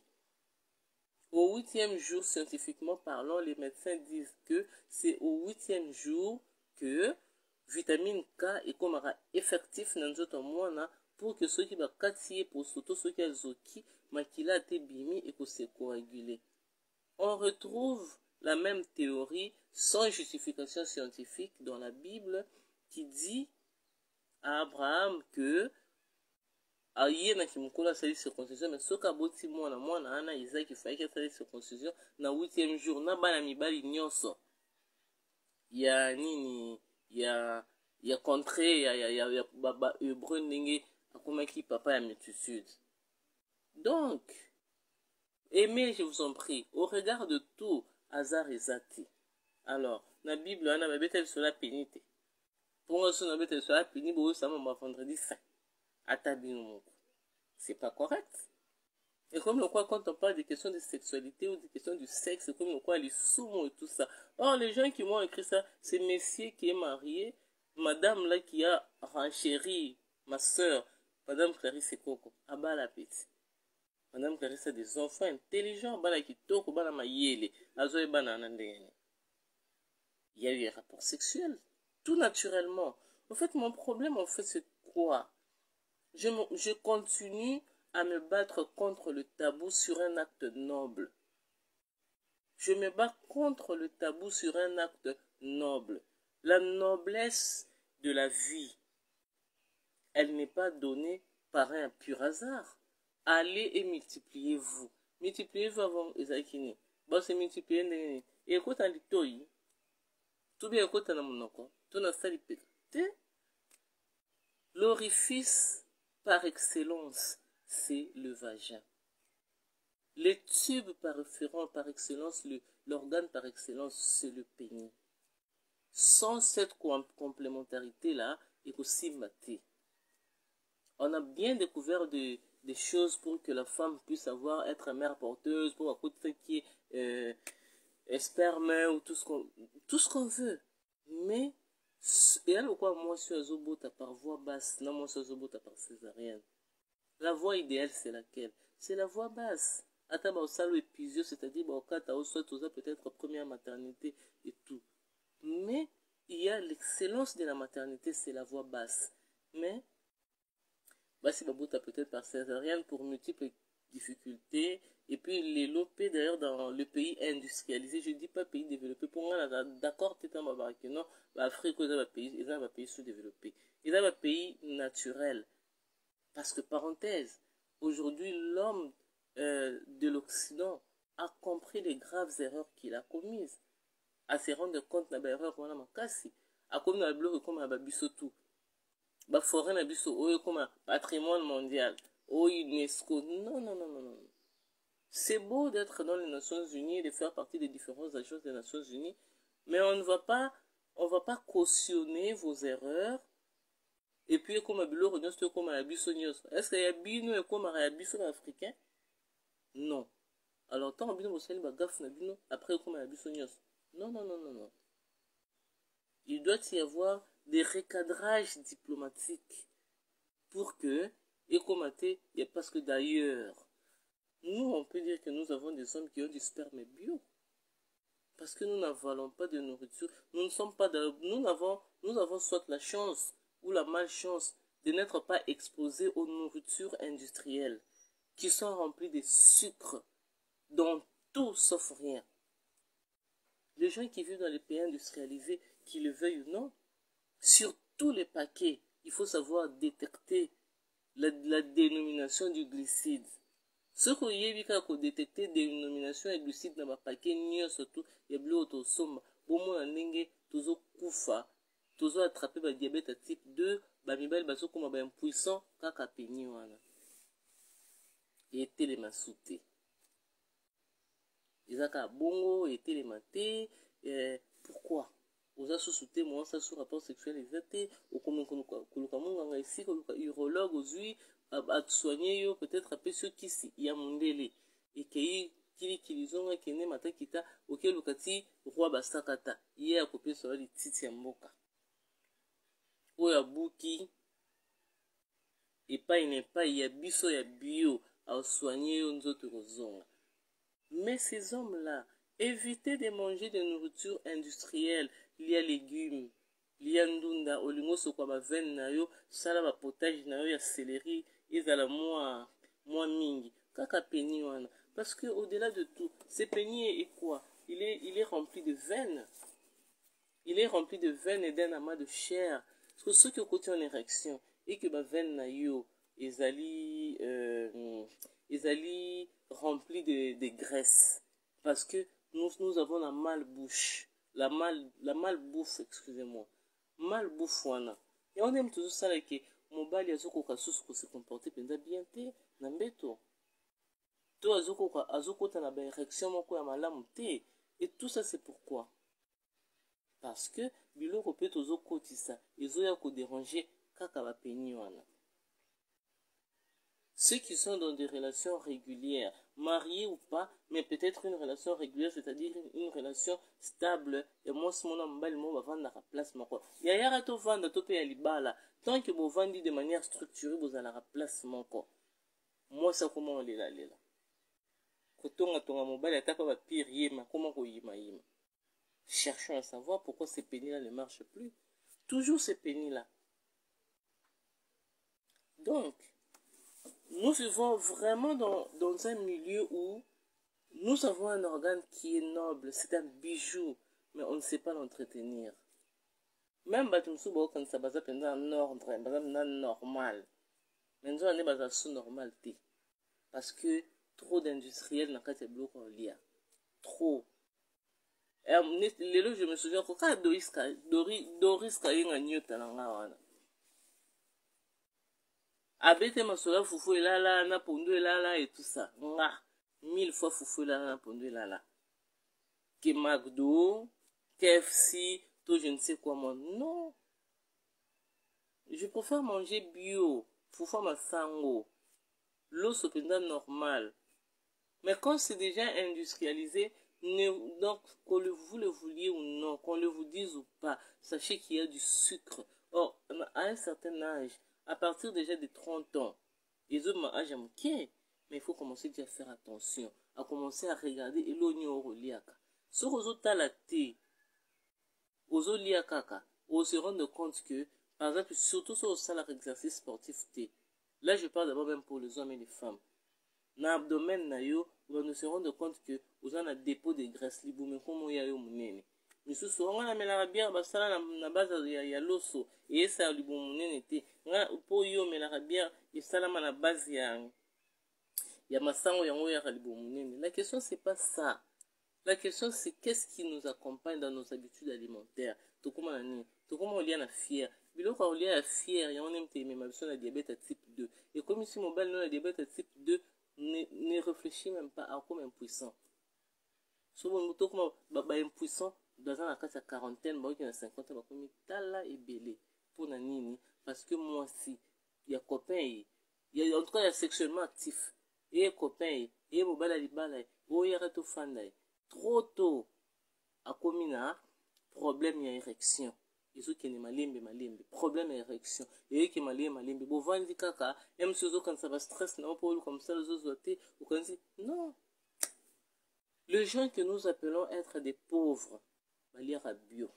Au 8e jour, scientifiquement parlant, les médecins disent que c'est au 8e jour que vitamine K est comme effectif dans notre monde pour que ceux qui va quatier pour surtout ceux qui ont zoki, makila a été bimi et que c'est coagulé. On retrouve la même théorie sans justification scientifique dans la Bible qui dit à Abraham que aye na kimukula sali circoncision mais soka boti mwana ana Isaac ifaki sali circoncision na 8e jour na bana mibali nyonso ya nini ya contré ya baba hébreu ndenge akomaki papa ya multitude. Donc aimez, je vous en prie, au regard de tout hasard et zati. Alors na Bible ana babeta sur la pénité pour moi na babeta sur la pénité bo ça m'a vendredi saint. C'est pas correct. Et comme le quoi, quand on parle des questions de sexualité ou des questions du sexe, comme le quoi, les sous-mots et tout ça. Or, les gens qui m'ont écrit ça, c'est monsieur qui est marié, madame là qui a renchéri, ma soeur, madame Clarisse Coco, à bas la petite. Madame Clarisse a des enfants intelligents, bana qui toko, bana ma yele, azoe bana anandene. Il y a eu un rapport sexuel, tout naturellement. En fait, mon problème, en fait, c'est quoi? Je continue à me battre contre le tabou sur un acte noble. Je me bats contre le tabou sur un acte noble. La noblesse de la vie, elle n'est pas donnée par un pur hasard. Allez et multipliez-vous. Multipliez-vous avant Ezakini. Bon, c'est multiplier. Et écoute, à l'itoyi. Tout bien écoute, à la monoko. Tout n'a pas l'ipété. L'orifice par excellence, c'est le vagin. Les tubes par excellence, l'organe par excellence, c'est le pénis. Sans cette complémentarité-là, il faut aussi mater. On a bien découvert des choses pour que la femme puisse être mère porteuse, pour avoir tout ce qui est sperme ou tout ce qu'on veut. Mais et alors quoi, moi je suis azobota par voie basse, non moi je suis azobota par césarienne. La voie idéale c'est laquelle? C'est la voie basse. Attends, ça l'épisio, c'est-à-dire quand tu as peut-être première maternité et tout. Mais il y a l'excellence de la maternité, c'est la voie basse. Mais bah si babota peut-être par césarienne pour multiples difficultés. Et puis les lopés d'ailleurs dans le pays industrialisés, je ne dis pas pays développés. Pour moi, d'accord, tu es non, l'Afrique est un pays sous-développé. Il est un pays naturel. Parce que, parenthèse, aujourd'hui, l'homme de l'Occident a compris les graves erreurs qu'il a commises. À se rendre compte de l'erreur qu'on a makasi. A comme dans le bloc comme à Bisotou. Ba forêt na biso oyo comme un patrimoine mondial. Oh UNESCO. Non, non, non, non, non. C'est beau d'être dans les Nations Unies et de faire partie des différentes agences des Nations Unies, mais on ne va pas cautionner vos erreurs. Et puis, comme Abilo Renios, comme Abisso Nios. Est-ce qu'il y a Bino et comme Abisso africain? Non. Alors, tant Bino Mossali Bagaf Nabino, après comme Abisso Nios. Non, non, non, non, non. Il doit y avoir des recadrages diplomatiques pour que, et comme parce que d'ailleurs, nous, on peut dire que nous avons des hommes qui ont du sperme bio. Parce que nous n'avalons pas de nourriture. Nous ne sommes pas nous avons soit la chance ou la malchance de n'être pas exposés aux nourritures industrielles qui sont remplies de sucre dans tout sauf rien. Les gens qui vivent dans les pays industrialisés, qu'ils le veuillent ou non, sur tous les paquets, il faut savoir détecter la dénomination du glycide. Ce qu'on y a vu détecter des dénominations de glucides dans ma paquet, surtout, il y a bleu autosome, bon moi n'enge, toujours kufa, toujours attrapé par diabète type 2, bamibal baso comme un impuissant, kaka peni wana. Et télémasouté. Ils ont bongo et télématé, pourquoi? Aux associés, moi, ça sur rapport sexuel exacté, au comme on ici, urologue, aux huiles, à soigner, peut-être après ceux qui y a mondélé, et qui qu'ils ont, qui n'est matin qui t'a, auquel le kati, roi bastakata, hier à copier sur les titi à moka. Ou à bouki, et pas il n'est pas, il y a biso, il y a bio, à soigner, aux autres raisons. Mais ces hommes-là, évitez de manger des nourritures industrielles, il y a légumes, il y a ndunda, olingo sokwa ba veine na yo, sala ba potage na yo ya céleri, ezala moins mingi. Kaka peni wana. Parce que au-delà de tout, ce peni est quoi? Il est rempli de veines. Il est rempli de veines et d'un amas de chair. Parce que ceux qui ont côté en érection et que ba veine na yo, ezali rempli de graisse. Parce que nous avons la malbouche. La malbouffe, excusez-moi. Malbouffe, wana. Et on aime toujours ça, que mon bali azoko kasusu ko se comporter penza bien te, nambeto. To azoko ta na ba érection moko ya malamu te. Et tout ça, c'est pourquoi? Parce que, biloko pe tozo kotisa, ezo ya ko déranger kaka ba peni wana. Ceux qui sont dans des relations régulières, mariés ou pas, mais peut-être une relation régulière, c'est-à-dire une relation stable, et moi, ce moment, je vais vendre la place. Il y a to vendre, to payer libala. Tant que vous vendez de manière structurée, vous allez la place. Moi, ça, comment on est là? Quand on a ton mobile, il n'y a pas de pire, comment on y est. Cherchons à savoir pourquoi ces pénis-là ne marchent plus. Toujours ces pénis-là. Donc, nous vivons vraiment dans un milieu où nous avons un organe qui est noble, c'est un bijou, mais on ne sait pas l'entretenir. Même si on a un ordre, normal, mais nous avons un sous-normalité. Parce que trop d'industriels n'ont pas de blocs en lien. Trop. Je me souviens que quand Doris Kayenga Newton, abete masola fufu elala na pondo elala et tout ça. Nga 1000 fois fufu elala na pondo elala. Que McDo, KFC, tout je ne sais quoi moi. Non. Je préfère manger bio, fufu masango. L'eau c'est normal. Mais quand c'est déjà industrialisé, donc qu'on vous le vouliez ou non, qu'on le vous dise ou pas, sachez qu'il y a du sucre. Or, à un certain âge, à partir déjà de 30 ans, les autres âge mais il faut commencer déjà à faire attention, à commencer à regarder et l'oignon au liaka. Ce aux autres la thé, aux autres liakaka, on se rend compte que, par exemple, surtout sur le salaire exercice sportif thé, là je parle d'abord même pour les hommes et les femmes. Dans l'abdomen, vous ne se rende compte que vous avez un dépôt de graisse libre, mais comment il y a eu mon misusu on a melaka bière basala na base ya loso et ça libo monene te nga po yo melaka bière esalama na base ya masango yango ya libo monene. La question c'est pas ça. La question c'est qu'est-ce qui nous accompagne dans nos habitudes alimentaires. Tokoma na nini? Tokoma olia na fière. Biloko olia ya fière yango nem te mema biso na diabète type 2. Et comme si mobile non na diabète type 2 ne réfléchit même pas à comme impuissant. So bon tokoma ba impuissant dans la case à quarantaine, bah, na 50 ans, comme tala et belé. Pour na nini? Parce que moi aussi, il y a copain, il y a en tout cas il y a sexuellement actif. Il y a copain, il y a mobile à libala, il y a reto fanda. Trop tôt, à comme na problème il y a érection. Ils ont qui ne malembe problème érection. Et qui malembe. Bon vandi kaka, même si quand ça va stress, non pas comme ça les autres ou quand non. Les gens que nous appelons être des pauvres. Baliaka bio.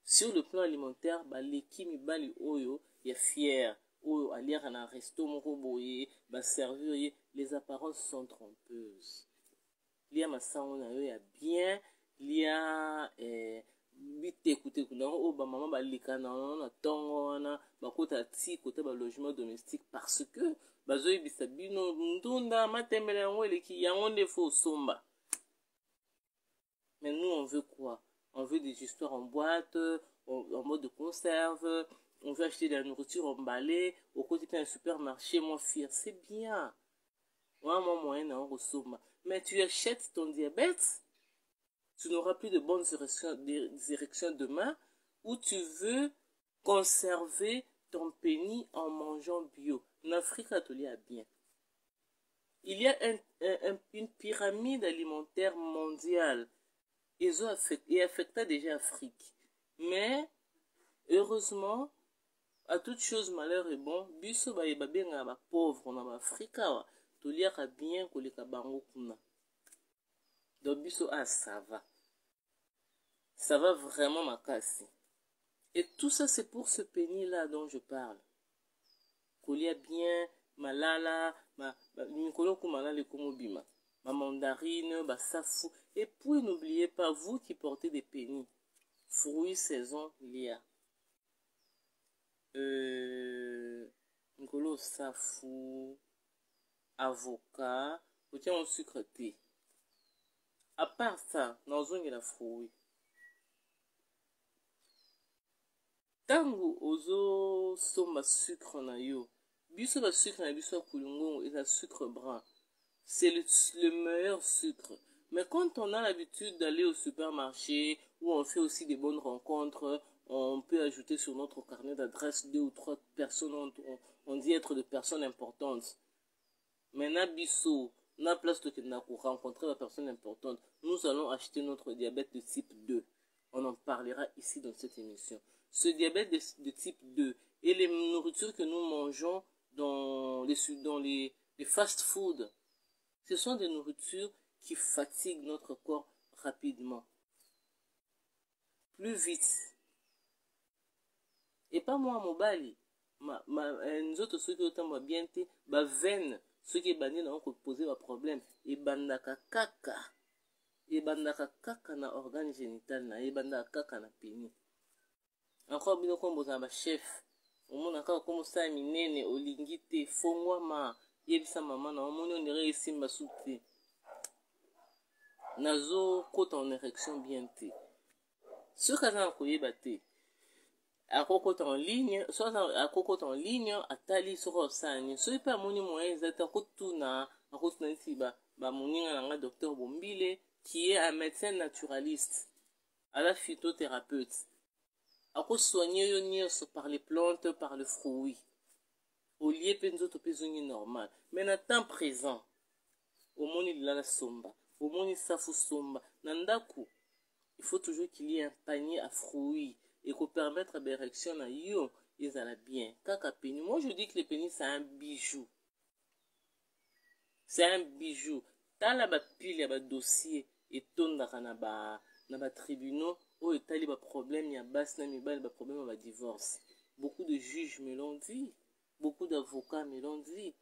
Sur le plan alimentaire, baleki mibali oyo ya fier, oyo aliaka na resto moko boye, ba servir, les apparences sont trompeuses. Lia masango na yo ya bien, lia bite écouter kuna o ba maman balika na tongo wana, bakota ti côté ba logement domestique parce que bazoyi bisabino ndunda matembele yango eleki yango ndefo somba. Mais nous, on veut quoi? On veut des histoires en boîte, en mode de conserve. On veut acheter de la nourriture emballée. Au côté d'un supermarché, mon fier, c'est bien. Ouais, mon moyen, on ressomme. Mais tu achètes ton diabète, tu n'auras plus de bonnes érections demain, ou tu veux conserver ton pénis en mangeant bio. En Afrique, il y a bien. Il y a une pyramide alimentaire mondiale. Ils ont affecté déjà l'Afrique. Mais, heureusement, à toute chose malheur est bon, biso ba bien ba pauvre on a Afrique to liaka bien ko leka bango kuna. Donc biso ça va. Ça va vraiment makasi. Et tout ça c'est pour ce pénis là dont je parle. Ko lia bien malala, mikolo ko malala komo bima. Ma mandarine, ba safou. Et puis n'oubliez pas, vous qui portez des pénis, fruits, saison, lia. Mikolo safou, avocat, ou tiens au sucre thé. À part ça, nous avons la fruits. Tango ozo somba sucre na yo. Biso ba sucre na biso kulungo et la sucre brun. C'est le meilleur sucre. Mais quand on a l'habitude d'aller au supermarché, où on fait aussi des bonnes rencontres, on peut ajouter sur notre carnet d'adresse 2 ou 3 personnes, on dit être de personnes importantes. Mais Nabiso, na place de rencontrer la personne importante, nous allons acheter notre diabète de type 2. On en parlera ici dans cette émission. Ce diabète de type 2 et les nourritures que nous mangeons dans les fast-foods, ce sont des nourritures qui fatiguent notre corps rapidement. Plus vite. Et pas moi, mobali. Nous autres, ceux qui ont bien été, ma veine, ceux qui bandent n'ont pas posé un problème. Et bandaka kaka. Et bandaka kaka na organe génital na. Et bandaka kaka na pénis. Encore bien comme vous avez chef. Au monde encore comme ça, minene, olingite, fongwama. Yebisa maman na omoni on dirait ici ma souté. Nazo côte en érection bien té. Ce cas là ko yebate. A côte en ligne, soit à côte en ligne, à tali sur sani. Ce pas moni moyen zata kotuna, a côte na tiba, ba moni nga docteur Bombile qui est un médecin naturaliste, à la phytothérapeute. A côte soigner yo par les plantes, par le fruit. Au lieu penzo to pesoni normal. Mais na temps présent, au moni la somba, au moni safu somba, nandaku, il faut toujours qu'il y ait un panier à fruits et qu'on permette à l'érection à yo, ils allaient bien. Kaka pénis. Moi je dis que le pénis c'est un bijou. C'est un bijou. T'as la pile, y a un dossier et ton na ba tribunaux où t'as les problèmes, y a basse na mi bal, problème à divorce. Beaucoup de juges me l'ont dit. Beaucoup d'avocats me l'ont dit.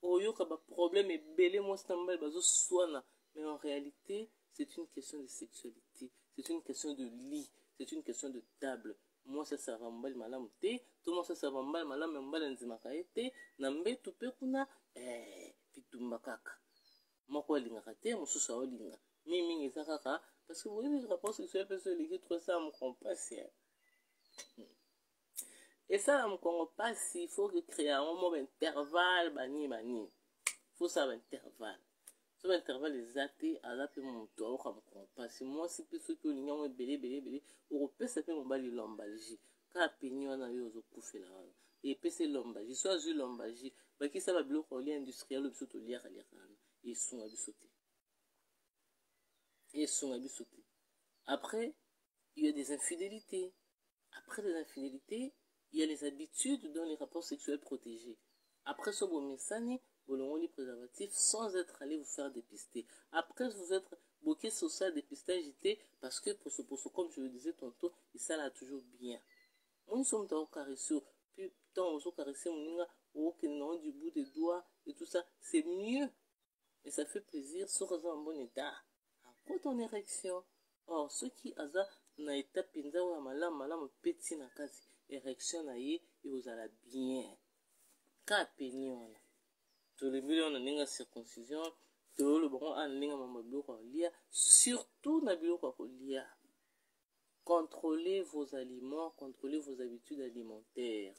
oyoka ba problème ebele mwasi na mobali bazoswana. Mais en réalité, c'est une question de sexualité, c'est une question de lit, c'est une question de table. Moi ça va mobali malamu te, tout moi ça va mobali malamu mobali nzimaka ye te, na mbetu pe kuna bitumba kaka. Moko alingaka te, mosusu aolinga. Mingi eza kaka parce que vous voyez le rapport sexuel peut se lier trop ça me compasse. Et ça me compasse, il faut créer un moment intervalle bani. Il faut ça intervalle. So intervalle ezate azape moto aoka me compasse. Moi si pe soki olinga mo belé opesa pe mobali lombalgie. Ka peni wana yo ozokufela wana. Et pese lombalgie, so azu lombalgie, baki ça ba biloko olia industriel biso to liaka kana. Et sunga biso te. Et sunga biso te. Après, il y a des infidélités. Après les infidélités, il y a les habitudes dans les rapports sexuels protégés. Après ce bon messani, vous l'avez préservatif sans être allé vous faire dépister. Après vous êtes bloqué sur ça dépistage parce que pour ce comme je le disais tantôt, et ça là toujours bien. Moi nous sommes dans caresser, puis tant on caresser mon au du bout des doigts et tout ça, c'est mieux. Et ça fait plaisir sur un bon état. Quand on érection, or ceux qui aza na état pinza ou malamu petit na kasi érection na ye et vous allez bien. Ka peni wana. To le biloko na ninga circoncision, to le bon an ninga mama biloko lia, surtout na biloko lia. Contrôlez vos aliments, contrôlez vos habitudes alimentaires.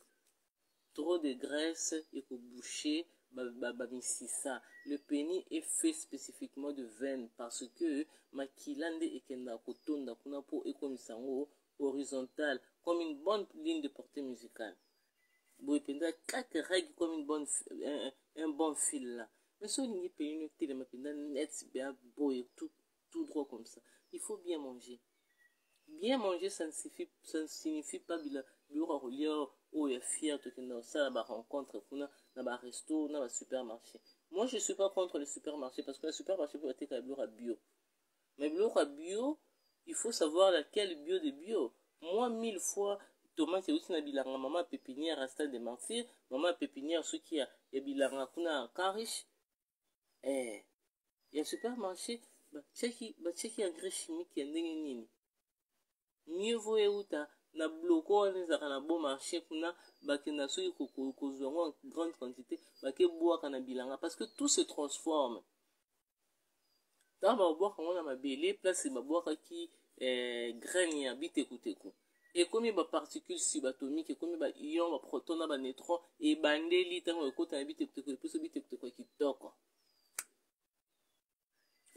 Trop de graisse et que boucher le pénis est fait spécifiquement de veine parce que makilande ekenda kotonda kuna po ekomisango horizontal comme une bonne ligne de portée musicale. Boependa quatre règles comme un bon fil là. Mais si on y peut une télé mapenda net bien boy tout droit comme ça. Il faut bien manger. Bien manger ça ne signifie pas biloko kolia ou ya fier to kenda ça ba rencontre kuna na ba resto na ba supermarché. Moi je suis pas contre les supermarchés parce que les supermarchés peuvent être biloko bio. Mais biloko bio, il faut savoir laquelle bio de bio. Moi 1000 fois tomate aussi na bilanga maman pépinière à stade de Martyr, maman pépinière ceux qui a bilanga kuna Karish. Il y a supermarché ba cheki engrais chimique ya ndenge nini. Mieux vaut euta na bloko ezaka na bon marché kuna bakenda soki kozwa en grande quantité bake bwaka na bilanga parce que tout se transforme. Dans ba bwaka ngona mabele place ba bwaka ki graine ya bitekuteku. Et comme ba particules subatomiques et comme ba ion ba proton na ba neutron et bandeli tango ekota na bitekuteku plus bitekuteku kitoko.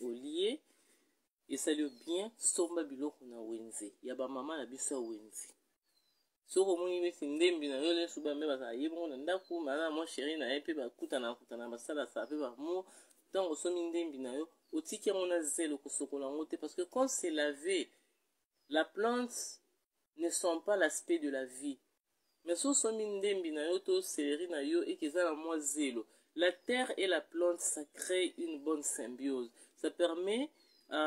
Au lieu et ça le bien somba biloko na wenze ya ba mama na biso wenze soko moni mesi ndembi na yo le suba me ba yebo na ndaku mala mo chéri na epe ba kutana ba sala sa pe ba mo tant osomi ndembi na yo otiki mona zelo ko sokola ngote parce que quand c'est lavé la plante ne sent pas l'aspect de la vie mais so somi ndembi na yo to céleri na yo et que ça la mo zelo la terre et la plante ça crée une bonne symbiose ça permet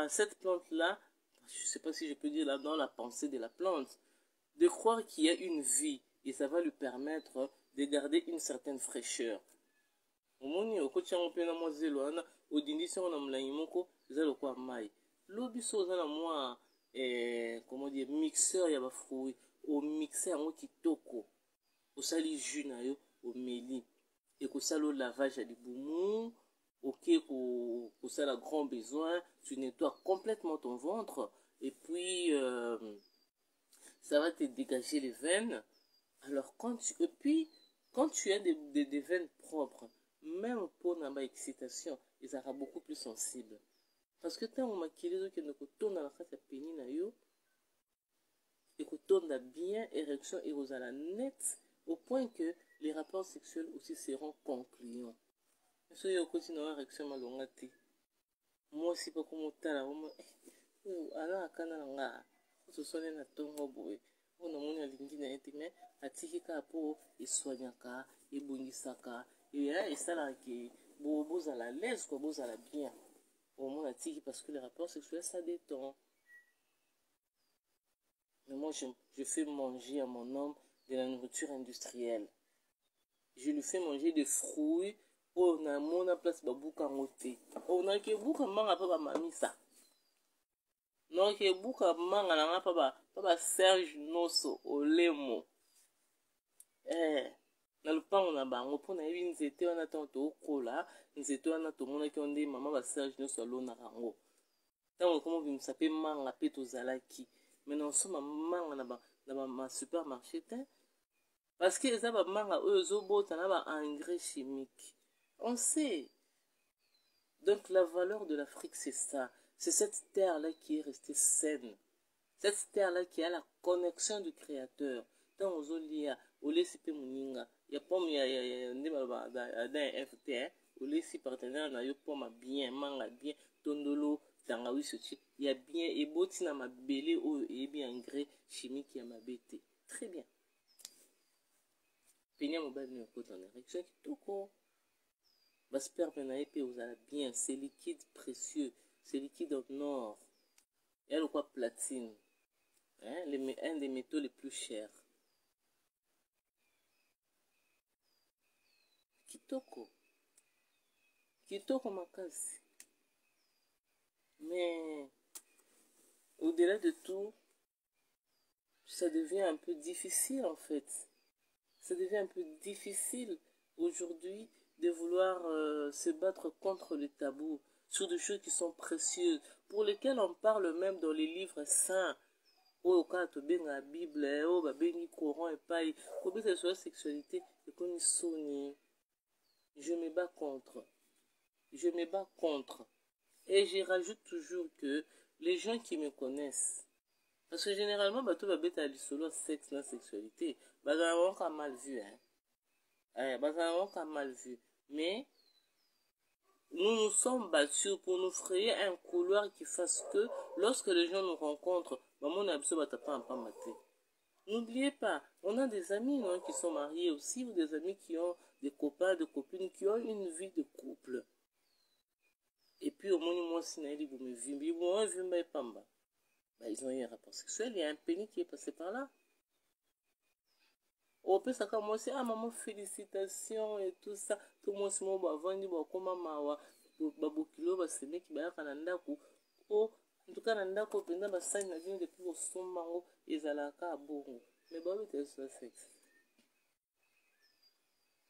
cette plante-là, je ne sais pas si je peux dire là dans la pensée de la plante, de croire qu'il y a une vie et ça va lui permettre de garder une certaine fraîcheur. Omoni okotiango pe na mwa zelo wana odindisi ngo na mlangi moko eza lokwa mai. Lobiso oza na mwa comment dire mixeur ya ba fruits, o mixer yango kitoko. Osali jus na yo omeli et ko salo lavage ya libumu. Ok, pour ça, la grand besoin, tu nettoies complètement ton ventre et puis ça va te dégager les veines. Alors, quand tu as des veines propres, même pour une excitation, ils seront beaucoup plus sensibles. Parce que quand on maquille, que nous tourne dans la face à pénis na yo, et que tourne bien érection et aux ala net, au point que les rapports sexuels aussi seront concluants. So yo koti na réaction malonga te moi si pas comme tala moi ala kana nga so sone na tongo boy ona moni alingi na ete mais atiki ka po esoignaka ebongisaka et ça là que boza la l'aise quoi boza la bien au moins atiki parce que les rapports sexuels ça détend. Mais moi je fais manger à mon homme de la nourriture industrielle. Je lui fais manger des fruits On a mon place babuka ngote. On a ke buka manga pa ba mamisa. Non ke buka manga na pa ba Serge Noso Olemo. Na lupango na bango pona yebi nzete wana tanto okola, nzete wana to mona ki onde mama ba Serge Noso alona rango. Tango komo bimisa pe manga pe to zalaki. Maintenant soma manga na ba supermarché te. Parce que ça ba manga ozo bota na ba engrais chimiques. On sait. Donc la valeur de l'Afrique, c'est ça. C'est cette terre-là qui est restée saine. Cette terre-là qui a la connexion du Créateur. Tant aux olia, au laissi pe muninga. Il y a pomme, il y a d'un FT, au laissi partenaire, na yo pomme bien, manga bien, tondolo, tangawi sochi. Il y a bien, et botina ma belé, ou et bien engrais chimique, il y a ma bête. Très bien. Peignez mon bal, nous, côté en érection, qui toko. Sperme na épée vous allez bien, c'est liquide précieux, c'est liquide en or. Et elle quoi platine, hein? Un des métaux les plus chers. Kitoko makasi. Mais au-delà de tout, ça devient un peu difficile en fait. Ça devient un peu difficile aujourd'hui de vouloir se battre contre les tabous sur des choses qui sont précieuses, pour lesquelles on parle même dans les livres saints. Au cas de la Bible, au Coran et paille, pour que sur la sexualité, et comme ils sont, je me bats contre. Je me bats contre. Et je rajoute toujours que les gens qui me connaissent, parce que généralement, tout va bête à l'isolo sexe, la sexualité, on a mal vu, hein. On a mal vu. Mais nous nous sommes battus pour nous frayer un couloir qui fasse que lorsque les gens nous rencontrent, n'oubliez pas, on a des amis non, qui sont mariés aussi, ou des amis qui ont des copains, des copines qui ont une vie de couple. Et puis au moins, moi, si ils ont eu un rapport sexuel, il y a un pénis qui est passé par là. Au plus, ça commence à maman, félicitations et tout ça. Tout le monde se dit, vandi, comment mawa, babokilo, baseme qui baya kananda ku. Oh, en tout cas, nanda ko penda basai na vini depuis au sommango, ezalaka bongo. Mais bah, oui, c'est le sexe.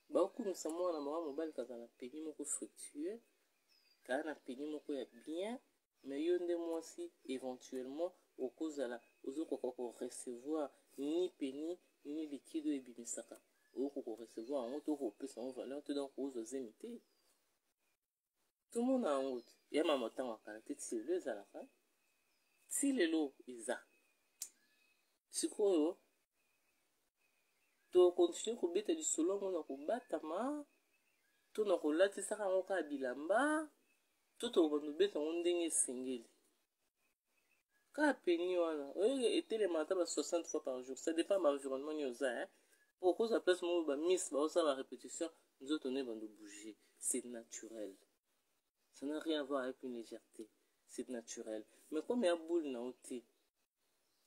Bah, au coup, nous sommes à la maman, mobile, quand on a payé mon coup fructueux, quand on a payé mon coup bien, mais yonde moi aussi, éventuellement, au cause de la, aux autres, recevoir ni pénis, ni liquide et bimisaka. Ou qu'on recevoir en autre ou plus en valeur, tout donc aux imiter. Tout le monde a en route. Il y a ma temps à caractère de cellules à la fin. Si les lots, ils ont. C'est quoi, tu continues à battre du solo, on a combattre ma. Tu n'as pas là, tu sais, on a bilamba. Tout au monde battre, on dingue single. Quand péni, on a été les matins 60 fois par jour. Ça dépend de l'environnement, hein. Pour cause de place, moi, miss, la répétition, nous autres, on est de bouger. C'est naturel. Ça n'a rien à voir avec une légèreté. C'est naturel. Mais comme il y a boule dans le thé,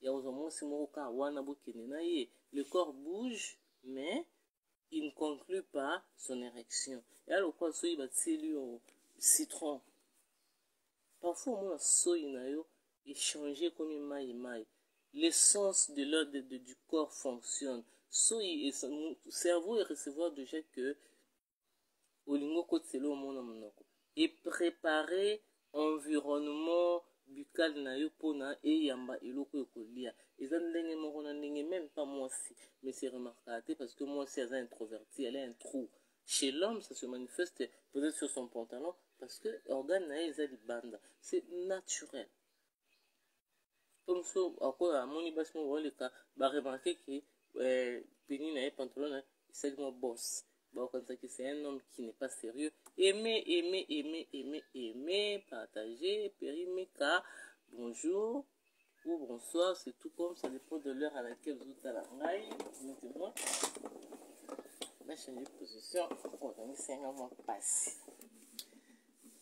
il y a aux si le corps bouge, mais il ne conclut pas son érection. Et alors, quoi, il va tirer au citron. Parfois, on a soy et changer comme une maille. L'essence de l'ordre du corps fonctionne. Soy et son cerveau est recevoir déjà que au lingo côté c'est au monde et préparer environnement buccal na yo pona et yamba eloko ekolia eza ndenge moko na ndenge même pas moi si mais c'est remarquable parce que moi si elle est introvertie elle est un trou chez l'homme ça se manifeste peut-être sur son pantalon parce que organe na eza libanda c'est naturel comme ça à quoi moni basi mo le cas ba remarquer que pénis na pantalon c'est mon boss. Bon, comme ça que c'est un homme qui n'est pas sérieux. Aimer, partager, périmeka, bonjour ou bonsoir, c'est tout comme ça dépend de l'heure à laquelle vous êtes à la raille. Mettez-moi. On va changer de position. On va c'est un moment passé.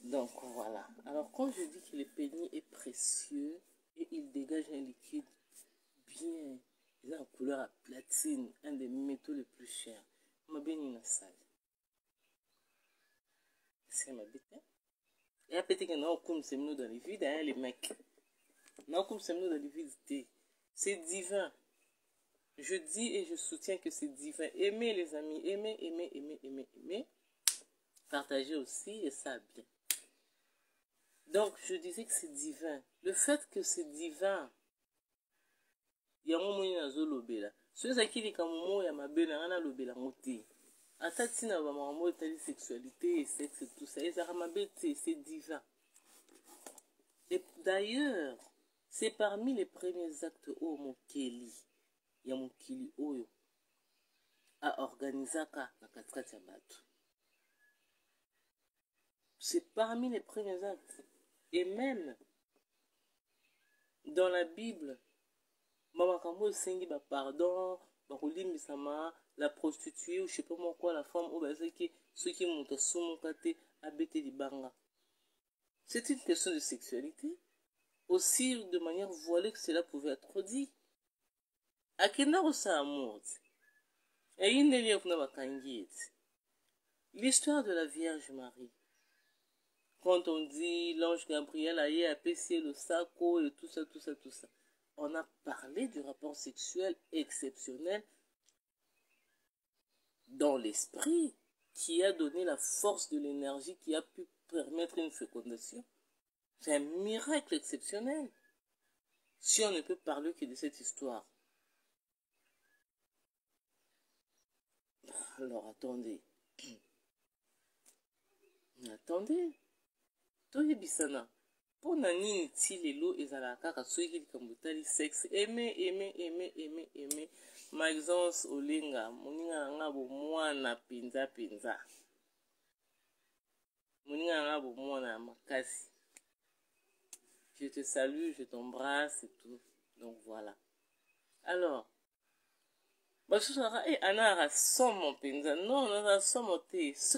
Donc voilà. Alors quand je dis que le pénis est précieux et il dégage un liquide bien, il a une couleur à platine, un des métaux les plus chers. Ma béni na salle. c'est ma bête. Et après, tu as comme c'est nous dans les vides, hein, les mecs. Non, comme c'est nous dans les vides, c'est divin. Je dis et je soutiens que c'est divin. Aimez les amis, aimez, aimez, aimez, aimez, aimez. Partagez aussi et ça bien. Donc, je disais que c'est divin. Le fait que c'est divin, il y a un moment où il y a un lobela. Ceux qui disent qu'à un moment où il y a ma belle, il y a un lobela monté. À ta tine, à ma maman, tu as sexualité et sexe et tout ça. Et ça, ma belle, c'est divin. Et d'ailleurs, c'est parmi les premiers actes au Mokeli. Il y a Mokeli Oyo. À organiser ça dans 4 bateaux. C'est parmi les premiers actes. Et même dans la Bible, Maman Kambo Sengi, pardon, la prostituée, ou je sais pas moi quoi, la femme, ou ceux qui montent sous mon côté, habiter du banga. C'est une question de sexualité. Aussi, de manière voilée que cela pouvait être dit. Akena Rosa Amour. Et il n'est pas l'histoire de la Vierge Marie. Quand on dit l'ange Gabriel a apprécié le sacco et tout ça, tout ça, tout ça. On a parlé du rapport sexuel exceptionnel dans l'esprit qui a donné la force de l'énergie qui a pu permettre une fécondation. C'est un miracle exceptionnel. Si on ne peut parler que de cette histoire. Alors attendez. Attendez. Toyebisana. Pour nani ti lelo ezalaka ka soki likambo tali sexe aimer aimer aimer aimer aimer Maxence Olenga moninga nga bo mwana pinza pinza moninga nga bo mwana makasi. Je te salue, je t'embrasse et tout. Donc voilà. Alors non, ce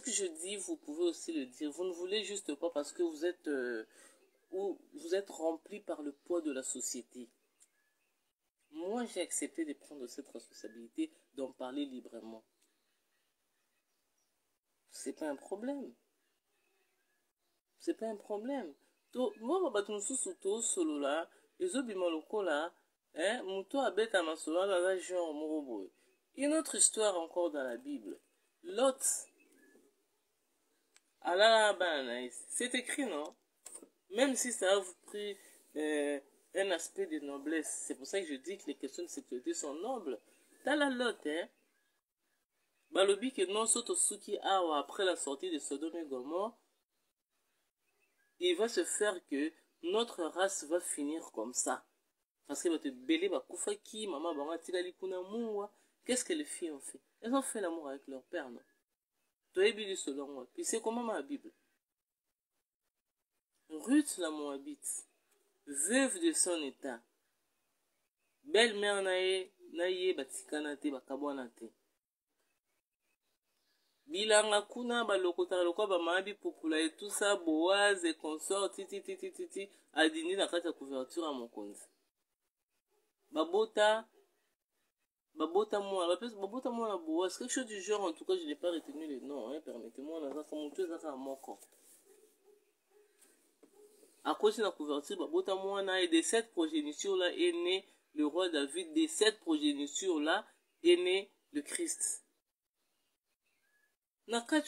que je dis, vous pouvez aussi le dire. Vous ne voulez juste pas parce que vous êtes rempli par le poids de la société. Moi, j'ai accepté de prendre cette responsabilité, d'en parler librement. C'est pas un problème. C'est pas un problème. Moi, solo là, les autres là, hein, muto abeta masola dans la genre morobo. Une autre histoire encore dans la Bible. Lot. C'est écrit, non? Même si ça a pris un aspect de noblesse. C'est pour ça que je dis que les questions de sécurité sont nobles. Dans la Lot, hein, balobi que non sotosuki awa après la sortie de Sodome et Gomorrhe, il va se faire que notre race va finir comme ça. Parce que va te belé ba kufaki, maman banga tikali kuna muwa. Qu'est-ce que les filles ont fait? Elles ont fait l'amour avec leur père, non? Toi, selon moi. Puis c'est comment ma Bible? Ruth la Moabite, veuve de son état, belle-mère naye batikana te bakabwana te. Bilanga kuna balokota lokwa ba mabi popula et tout ça, Boaz et consort titi adini na kati ya couverture à mokonzi. Babota moi, la Boaz, quelque chose du genre, en tout cas je n'ai pas retenu les noms, hein, permettez-moi, on a comme tout ça à mon corps. À cause de la couverture, babota moi, et de cette progéniture-là est né le roi David, de cette progéniture-là est né le Christ. Pourquoi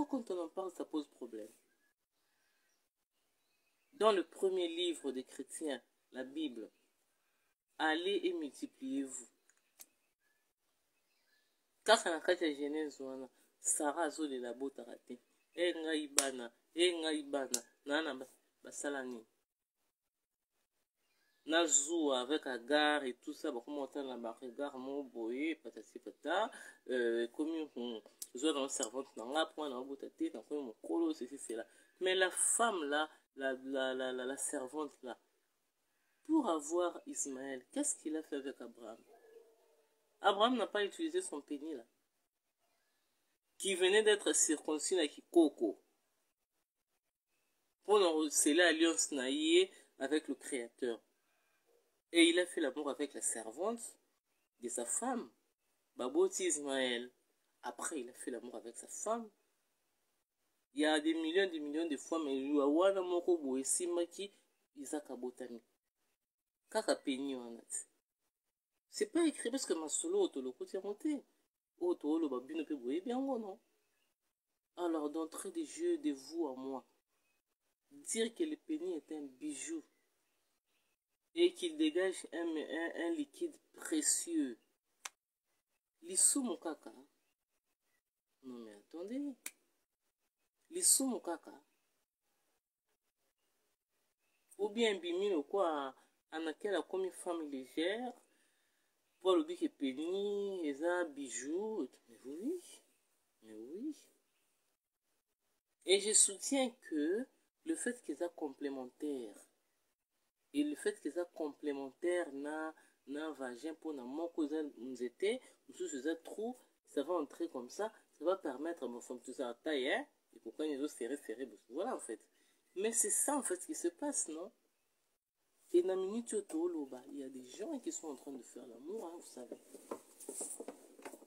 quand on en parle, ça pose problème? Dans le premier livre des chrétiens, la Bible, allez et multipliez-vous. Car ça n'a qu'à être Genèse, Sarah a zolé la botte ratée. Ngaibana, nana basalani. Nazou avec Agar et tout ça, comment on a la Agar, mon boy, patati pata, comme on joue dans la servante, dans la pointe, dans la boutaté, dans mon colo, c'est là. Mais la femme là, la servante là, pour avoir Ismaël, qu'est-ce qu'il a fait avec Abraham? Abraham n'a pas utilisé son pénis là, qui venait d'être circoncis à Kikoko, pour sceller l'alliance naïe avec le Créateur. Et il a fait l'amour avec la servante de sa femme, Baboti Ismaël. Après, il a fait l'amour avec sa femme. Il y a des millions de fois, mais il y a wana moko boye simaki, Isaac Abotami. Kaka peni wana. C'est pas écrit parce que ma solo otoloko tient monté. Otolo babino pe boye bien non. Alors d'entrée de jeu de vous à moi, dire que le pénis est un bijou et qu'il dégage un liquide précieux. L'issou mon kaka. Non mais attendez. L'issou mon kaka. Ou bien bimino quoi, anakel a comme une femme légère. Pour le dire que pénis, les un bijou. Mais oui. Mais oui. Et je soutiens que le fait qu'ils soient complémentaires et le fait qu'ils soient complémentaires n'a vagin pour na moko nous était ou sous ce trou, ça va entrer comme ça va permettre mon femme tout ça à taille hein et pourquoi ils ont serré voilà en fait. Mais c'est ça en fait qui se passe non. Et dans la minute autoloba, il y a des gens qui sont en train de faire l'amour hein, vous savez.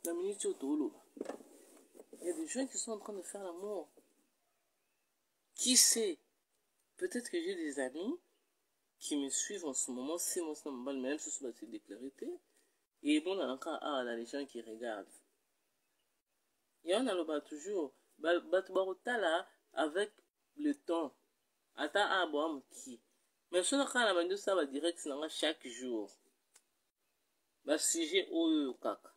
Dans la minute autoloba, il y a des gens qui sont en train de faire l'amour. Qui sait? Peut-être que j'ai des amis qui me suivent en ce moment, c'est mon mal, même si c'est une déclarité. Et bon, on a les gens qui regardent. Et on a le bas toujours, là, avec le temps. Attends, bon, qui? Mais si on a la ça va direct chaque jour. Bah, sujet au kaka.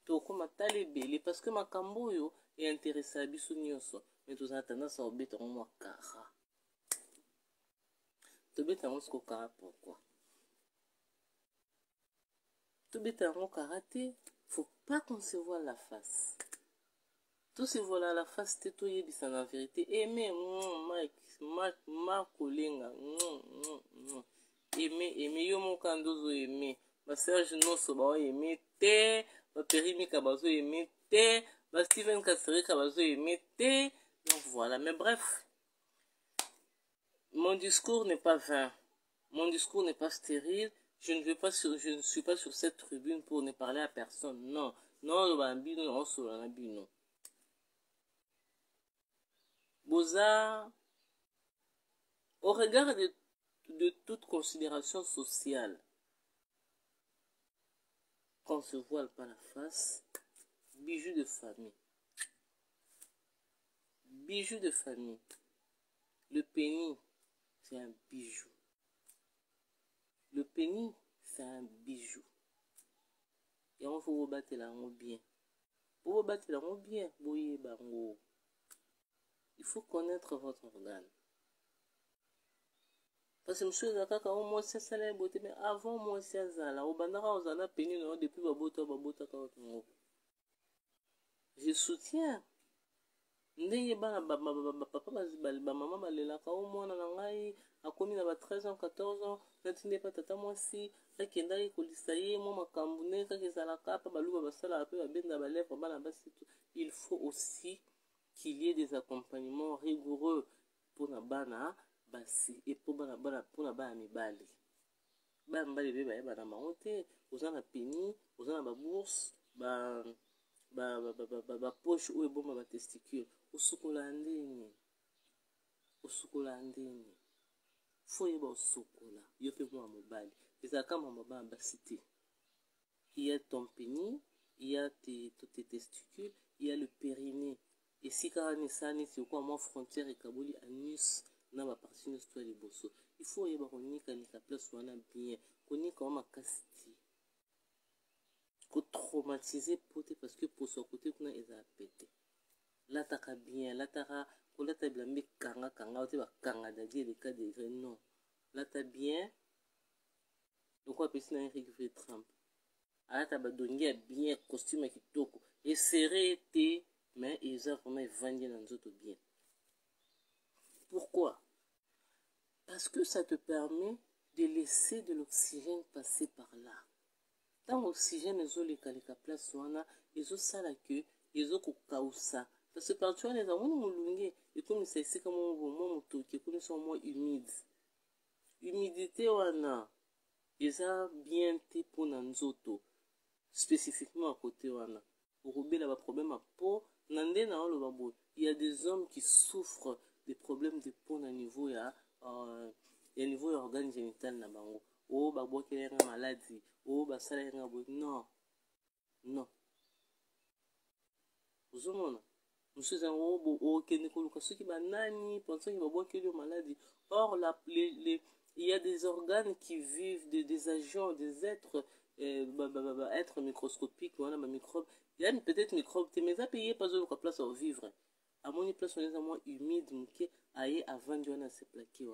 Donc, on m'a talibé, parce que ma cambo est intéressé à biso nyonso. Mais tout ça, tendance à obéir en moi, kara. Tu bêtes en ce kara, pourquoi? Tu bêtes en karaté, faut pas qu'on se voit la face. Tout se voit la face, c'est tout yébis en vérité. Aimer, ma kolenga, aimer, yo mon kandozo aimer. Ma Serge Nosso, ba aimer, te, ma Perimi Kabazo aimer, te, ma Steven Kasseri Kabazo aimer, te. Donc voilà, mais bref. Mon discours n'est pas vain. Mon discours n'est pas stérile. Je ne suis pas sur cette tribune pour ne parler à personne. Non. Non, le bambino, non, sur le bambino. Beaux-Arts, au regard de toute considération sociale, qu'on ne se voile pas la face, bijou de famille. Bijou de famille. Le pénis, c'est un bijou. Le pénis, c'est un bijou. Et on faut vous battre là bien. Pour vous battre là bien, il faut connaître votre organe. Parce que monsieur Zakaka, au moins c'est ça la beauté, mais avant moi c'est ça là. Au bandara, on a pénis depuis babota. Je soutiens. Ndenge bana papa ba maman balelaka au mwana na ngai akomi na ba 13 ans 14 ans natinde pa tata mwasi akendaki kolisa ye mwa makambo ne kaka ezalaka pa baluba basalaka pe babenda balèvre bana basi tout. Il faut aussi qu'il y ait des accompagnements rigoureux pour na bana basi et pour bana bana mibali bana mibali be bayeba na bango te oza na pénis oza na babourse poche oyo ebomba batesticule osokola ndenge fo yeba osokola yo mpe mwana mobali ezalaka mama bana basi te. Il y a ton pénis, il y a tes testicules, il y a le périnée. Et si quand on est sané, c'est quoi moi frontière et kaboli anus na ba partie de toi les bosso. Il faut yeba konika ni ka place wana bien. Konika ma kasiti. Ko traumatiser pote parce que pour son côté kuna eza pété. Là taka bien, là taka ko là ta blamé kanga te ba kanga dadi les cas de non. Là ta bien. Donc quoi petit na Eric V Trump. Alata badongia bien costume kitoko et serré te mais ils ont vraiment vendu dans autres bien. Pourquoi? Parce que ça te permet de laisser de l'oxygène passer par là. Tant l'oxygène ezoleka place wana ezosala que ezokokausa parce que partout on est dans molunge et comme ça ici comme mon motoki comme ça moins humide. Humidité wana eza bien te pour na nzoto. Spécifiquement à côté wana okobela ba problème à peau nande na oloba boye. Il y a des hommes qui souffrent des problèmes de peau na niveau ya niveau ya organe génital na bango. Oh babwakela nga maladie, oh basala nga boye. Non, non. Ozomona mosusu yango okende koluka soki banani pensant que babwakeli yo maladie. Or il y a des organes qui vivent, des agents, des êtres êtres microscopiques, voilà, ma microbe. Il y a peut-être microbe, mais ça paye pas de place à vivre. À mon place, on est à moins humide, mouké, aïe, avant de se plaquer.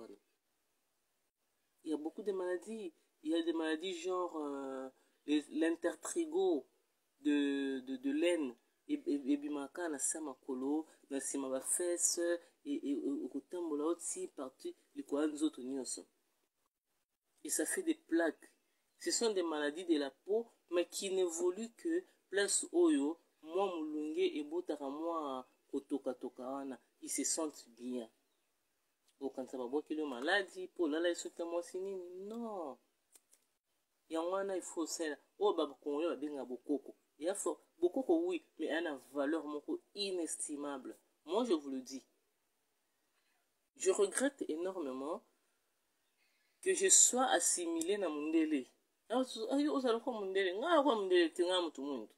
Il y a beaucoup de maladies. Il y a des maladies genre l'intertrigo de laine. Et bimaka na sama kolo na sima ba fesse et okotambola aussi partout les koanzo to nyonso. Et ça fait des plaques. Ce sont des maladies de la peau mais qui n'évoluent que place oyo moi mulunge et botaka moi kotoka toka wana ils se sentent bien. Bon quand ça va boire que maladie pour là ils sont moi sinini non. Yangwana il faut ça. Oh baba konyo ba benga bokoko. Il y a fort bokoko oui, mais elle a une valeur inestimable. Moi je vous le dis. Je regrette énormément que je sois assimilé na mundele. Ayo ozala kwa mundele, nga kwa mundele tinga mutu mundu.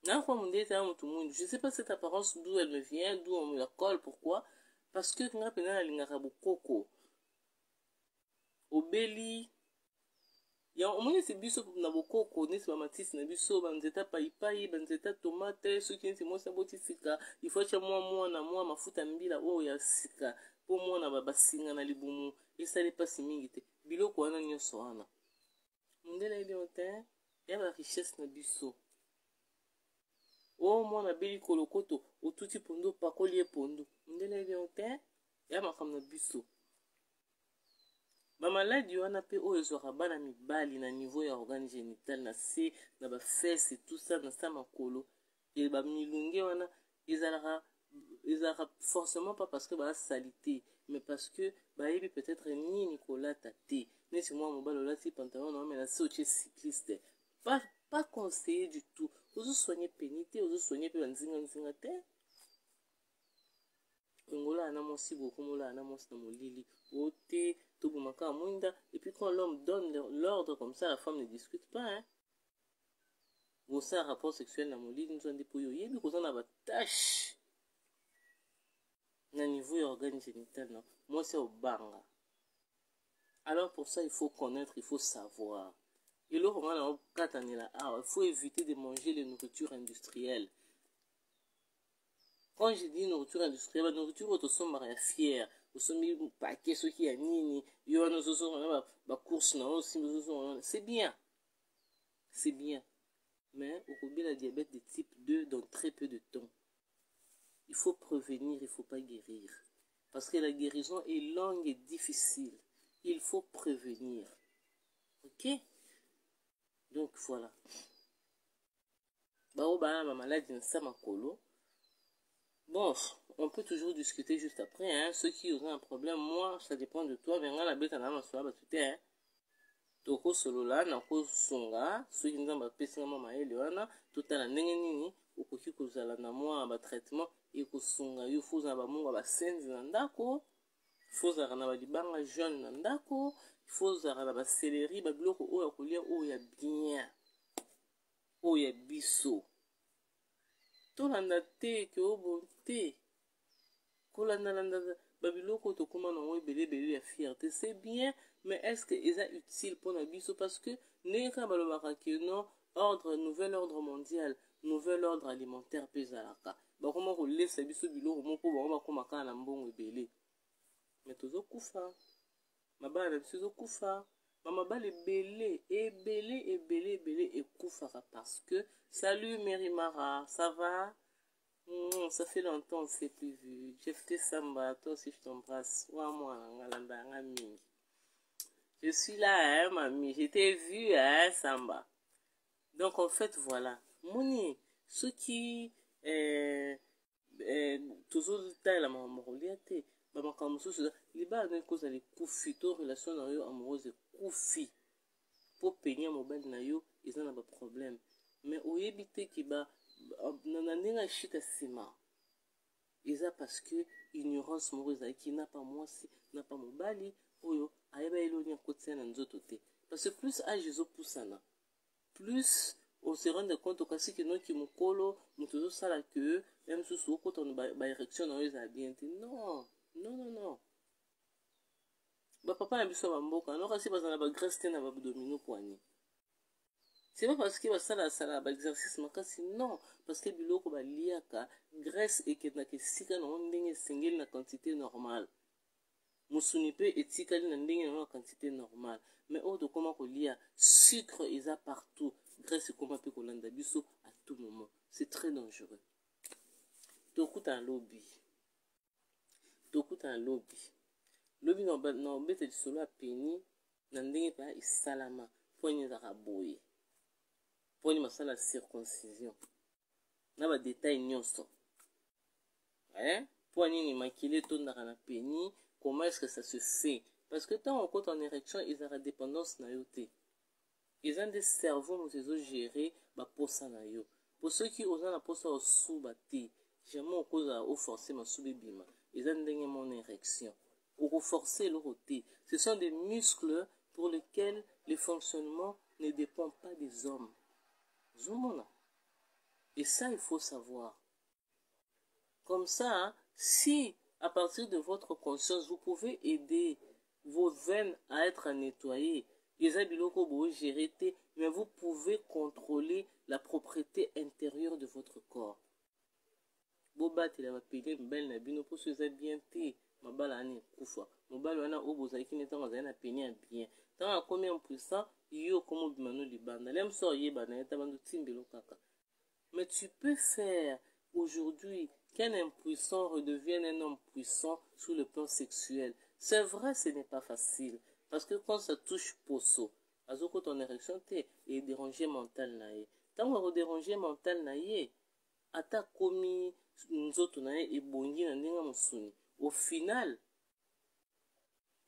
Nga kwa mundele tinga mutu mundu. Je sais pas cette apparence d'où elle me vient, d'où on me la colle, pourquoi? Parce que nga pena na lingaka bokoko. Obeli ya omoni se biso na bokoko nesi ba matisi na biso banzeta paipai banzeta tomate soki neti mosa boti sika il faut cha mwa na mafuta mbila oyo ya sika po mwana basinga na libumu esali pasi mingi te biloko wana nyonso wana mondela ile ote ya ba richesse na biso o mwana beli kolokoto otuti pondo pakoli e pondo mondela ile ote ya makambo na biso. Ba maladie wana pe oyo ezwaka bana mibali na niveau ya organe génital na se na ba fesse tout ça na sa makolo et ba milunge wana ezalaka forcément pas parce que ba salité mais parce que ba yebi peut-être nini kolata te nesi moi mobali olati pantalon na mais la soche cycliste pas conseillé du tout. Ozo soigner pénité, ozo soigner pe nzinga te. Ngola na mosi bokomola na mosi na molili ote tobumaka mwinda et puis quand l'homme donne l'ordre comme ça la femme ne discute pas hein. Bon ça rapport sexuel na molili nzande po yo yebi kozana ba tâche na niveau ya organe génital na moi c'est au banga. Alors pour ça il faut connaître, il faut savoir. Et là on a katanela il faut éviter de manger les nourritures industrielles. Quand je dis nourriture industrielle, la nourriture autosomme est fière. Vous sommes paquet ceux qui a nini, yo nous sommes ba course na aussi c'est bien. C'est bien. Mais au combien la diabète de type 2 dans très peu de temps. Il faut prévenir, il faut pas guérir. Parce que la guérison est longue et difficile. Il faut prévenir. OK? Donc voilà. Ba ma maladie na sama kolo. Bon, on peut toujours discuter juste après, hein. Ceux qui auraient un problème, moi, ça dépend de toi. Venga la bête en avant, soit battu, hein. Toko solo là, nako songa, ceux qui nous ont pèsé maman et Léona, tout à la nini, ou koki kozala na moi, ba traitement, et ko songa, yo faut za ba munga ba senzi nandako, faut za na ba libanga jaune nandako, faut za na ba céleri, ba biloko o ya kolia o ya bien, o ya biso. Tolanda te ke obo te kolanda babiloko tokoma nango ebele ya fierté c'est bien mais est-ce que eza utile pour na biso parce que ndenge balobaka ke non nouvel ordre mondial nouvel ordre alimentaire pe ezalaka bakoma kolesa biso biloko moko bango bakoma kaka na mbongo ebele mais tozokufa mabala na biso ezokufa bamabala ebele ekufaka parce que salut Mérimara, ça va? Ça fait longtemps on ne s'est plus vu. Jeff Samba, toi aussi je t'embrasse. Je suis là, hein, mamie. Je t'ai vu, hein, Samba. Donc en fait, voilà. Moni, ceux qui toujours taille la maman reliate, maman comme ça, les bas ne cause les coups to relation amoureuse coufi pour payer mobile na yo, ils ont un problème. mais oyebi te ki ba na ndenge ashita nsima eza parce que ignorance moko ezalaki na pa mwasi na pa mobali oyo ayeba eloni akotia na nzoto te. Parce que plus âge ezopusana plus on se rende compte kasi ke noki mokolo moto ozosala ke même susu okota na baérection na oyo ezala bien te. Non, non, non, non. Bapapa na biso ya bamboka no kasi bazala bagresse te na badomino poignet. C'est pas parce que basala baexercice makasi, non, parce que biloko baliaka graisse ekendaka esika na ndenge esengeli na quantité normale. Musuni pe etikali na ndenge na quantité normale. Mais oyo tokoma kolia sucre eza partout, graisse ekoma pe kolanda biso à tout moment. C'est très dangereux. Tokuta lobi. Tokuta lobi. Lobi na obeta lisolo ya peni na ndenge pa esalama poigne ezaka boye. Poni masala circoncision na ba détail nyonso poni ni makile tondaka na peni. Comment est-ce que ça se fait? Parce que tant on compte en érection ils ont dépendance na yo te, ils ont des cerveaux nous ils ont géré ba posa na yo. Pour ceux qui osent na posa au suba te jamais on cause au forcer ma subi bima ils ont ndenge mon érection ou forcer le roté. Ce sont des muscles pour lesquels le fonctionnement ne dépend pas des hommes. Et ça, il faut savoir. Comme ça, hein, si à partir de votre conscience, vous pouvez aider vos veines à être nettoyées, mais vous pouvez contrôler la propriété intérieure de votre corps. Bobat il a payé une belle nabino pour se bien té. Mabala ane kufa. Mobali wana oboza ikine tango zana penia bien. Tango combien puissant yo comme bimano libanda. Lem so yeba na eta bandu timbelo kaka. Mais tu peux faire aujourd'hui qu'un impuissant redevienne un homme puissant sur le plan sexuel. C'est vrai, ce n'est pas facile. Parce que quand ça touche poso, azoko ton érection te et déranger mental nae. Tango ro déranger mental nae, ata komi nzoto nae et bongi na ndenga musuni. Au final,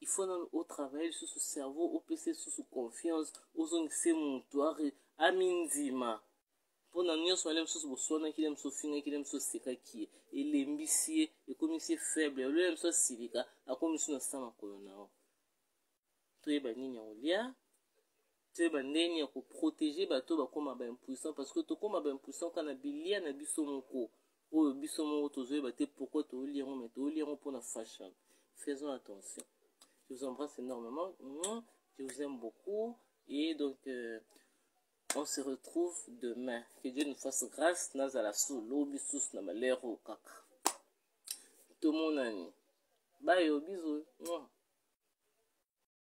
il faut au travail sur ce cerveau, au PC sur ce confiance, aux ongse montoire, à minzima. Pour n'en soit l'aime sur ce qui l'aime sur finir, qui l'aime sur seka qui et l'embicier, et comme c'est faible, et l'aime sur silica, à comme sur sama colonna. Très banini en lia, très banini pour protéger bateau comme un impuissant, parce que tout comme un impuissant quand a bilia na bisomoko. Oh, bisomo tozoe bate pourquoi tu lirons mais tu lirons pour la fashion. Faisons attention. Je vous embrasse énormément. Je vous aime beaucoup. Et donc, on se retrouve demain. Que Dieu nous fasse grâce. Nazala solo bisus na malero kaka. Tout mon ami. Bye, bisous.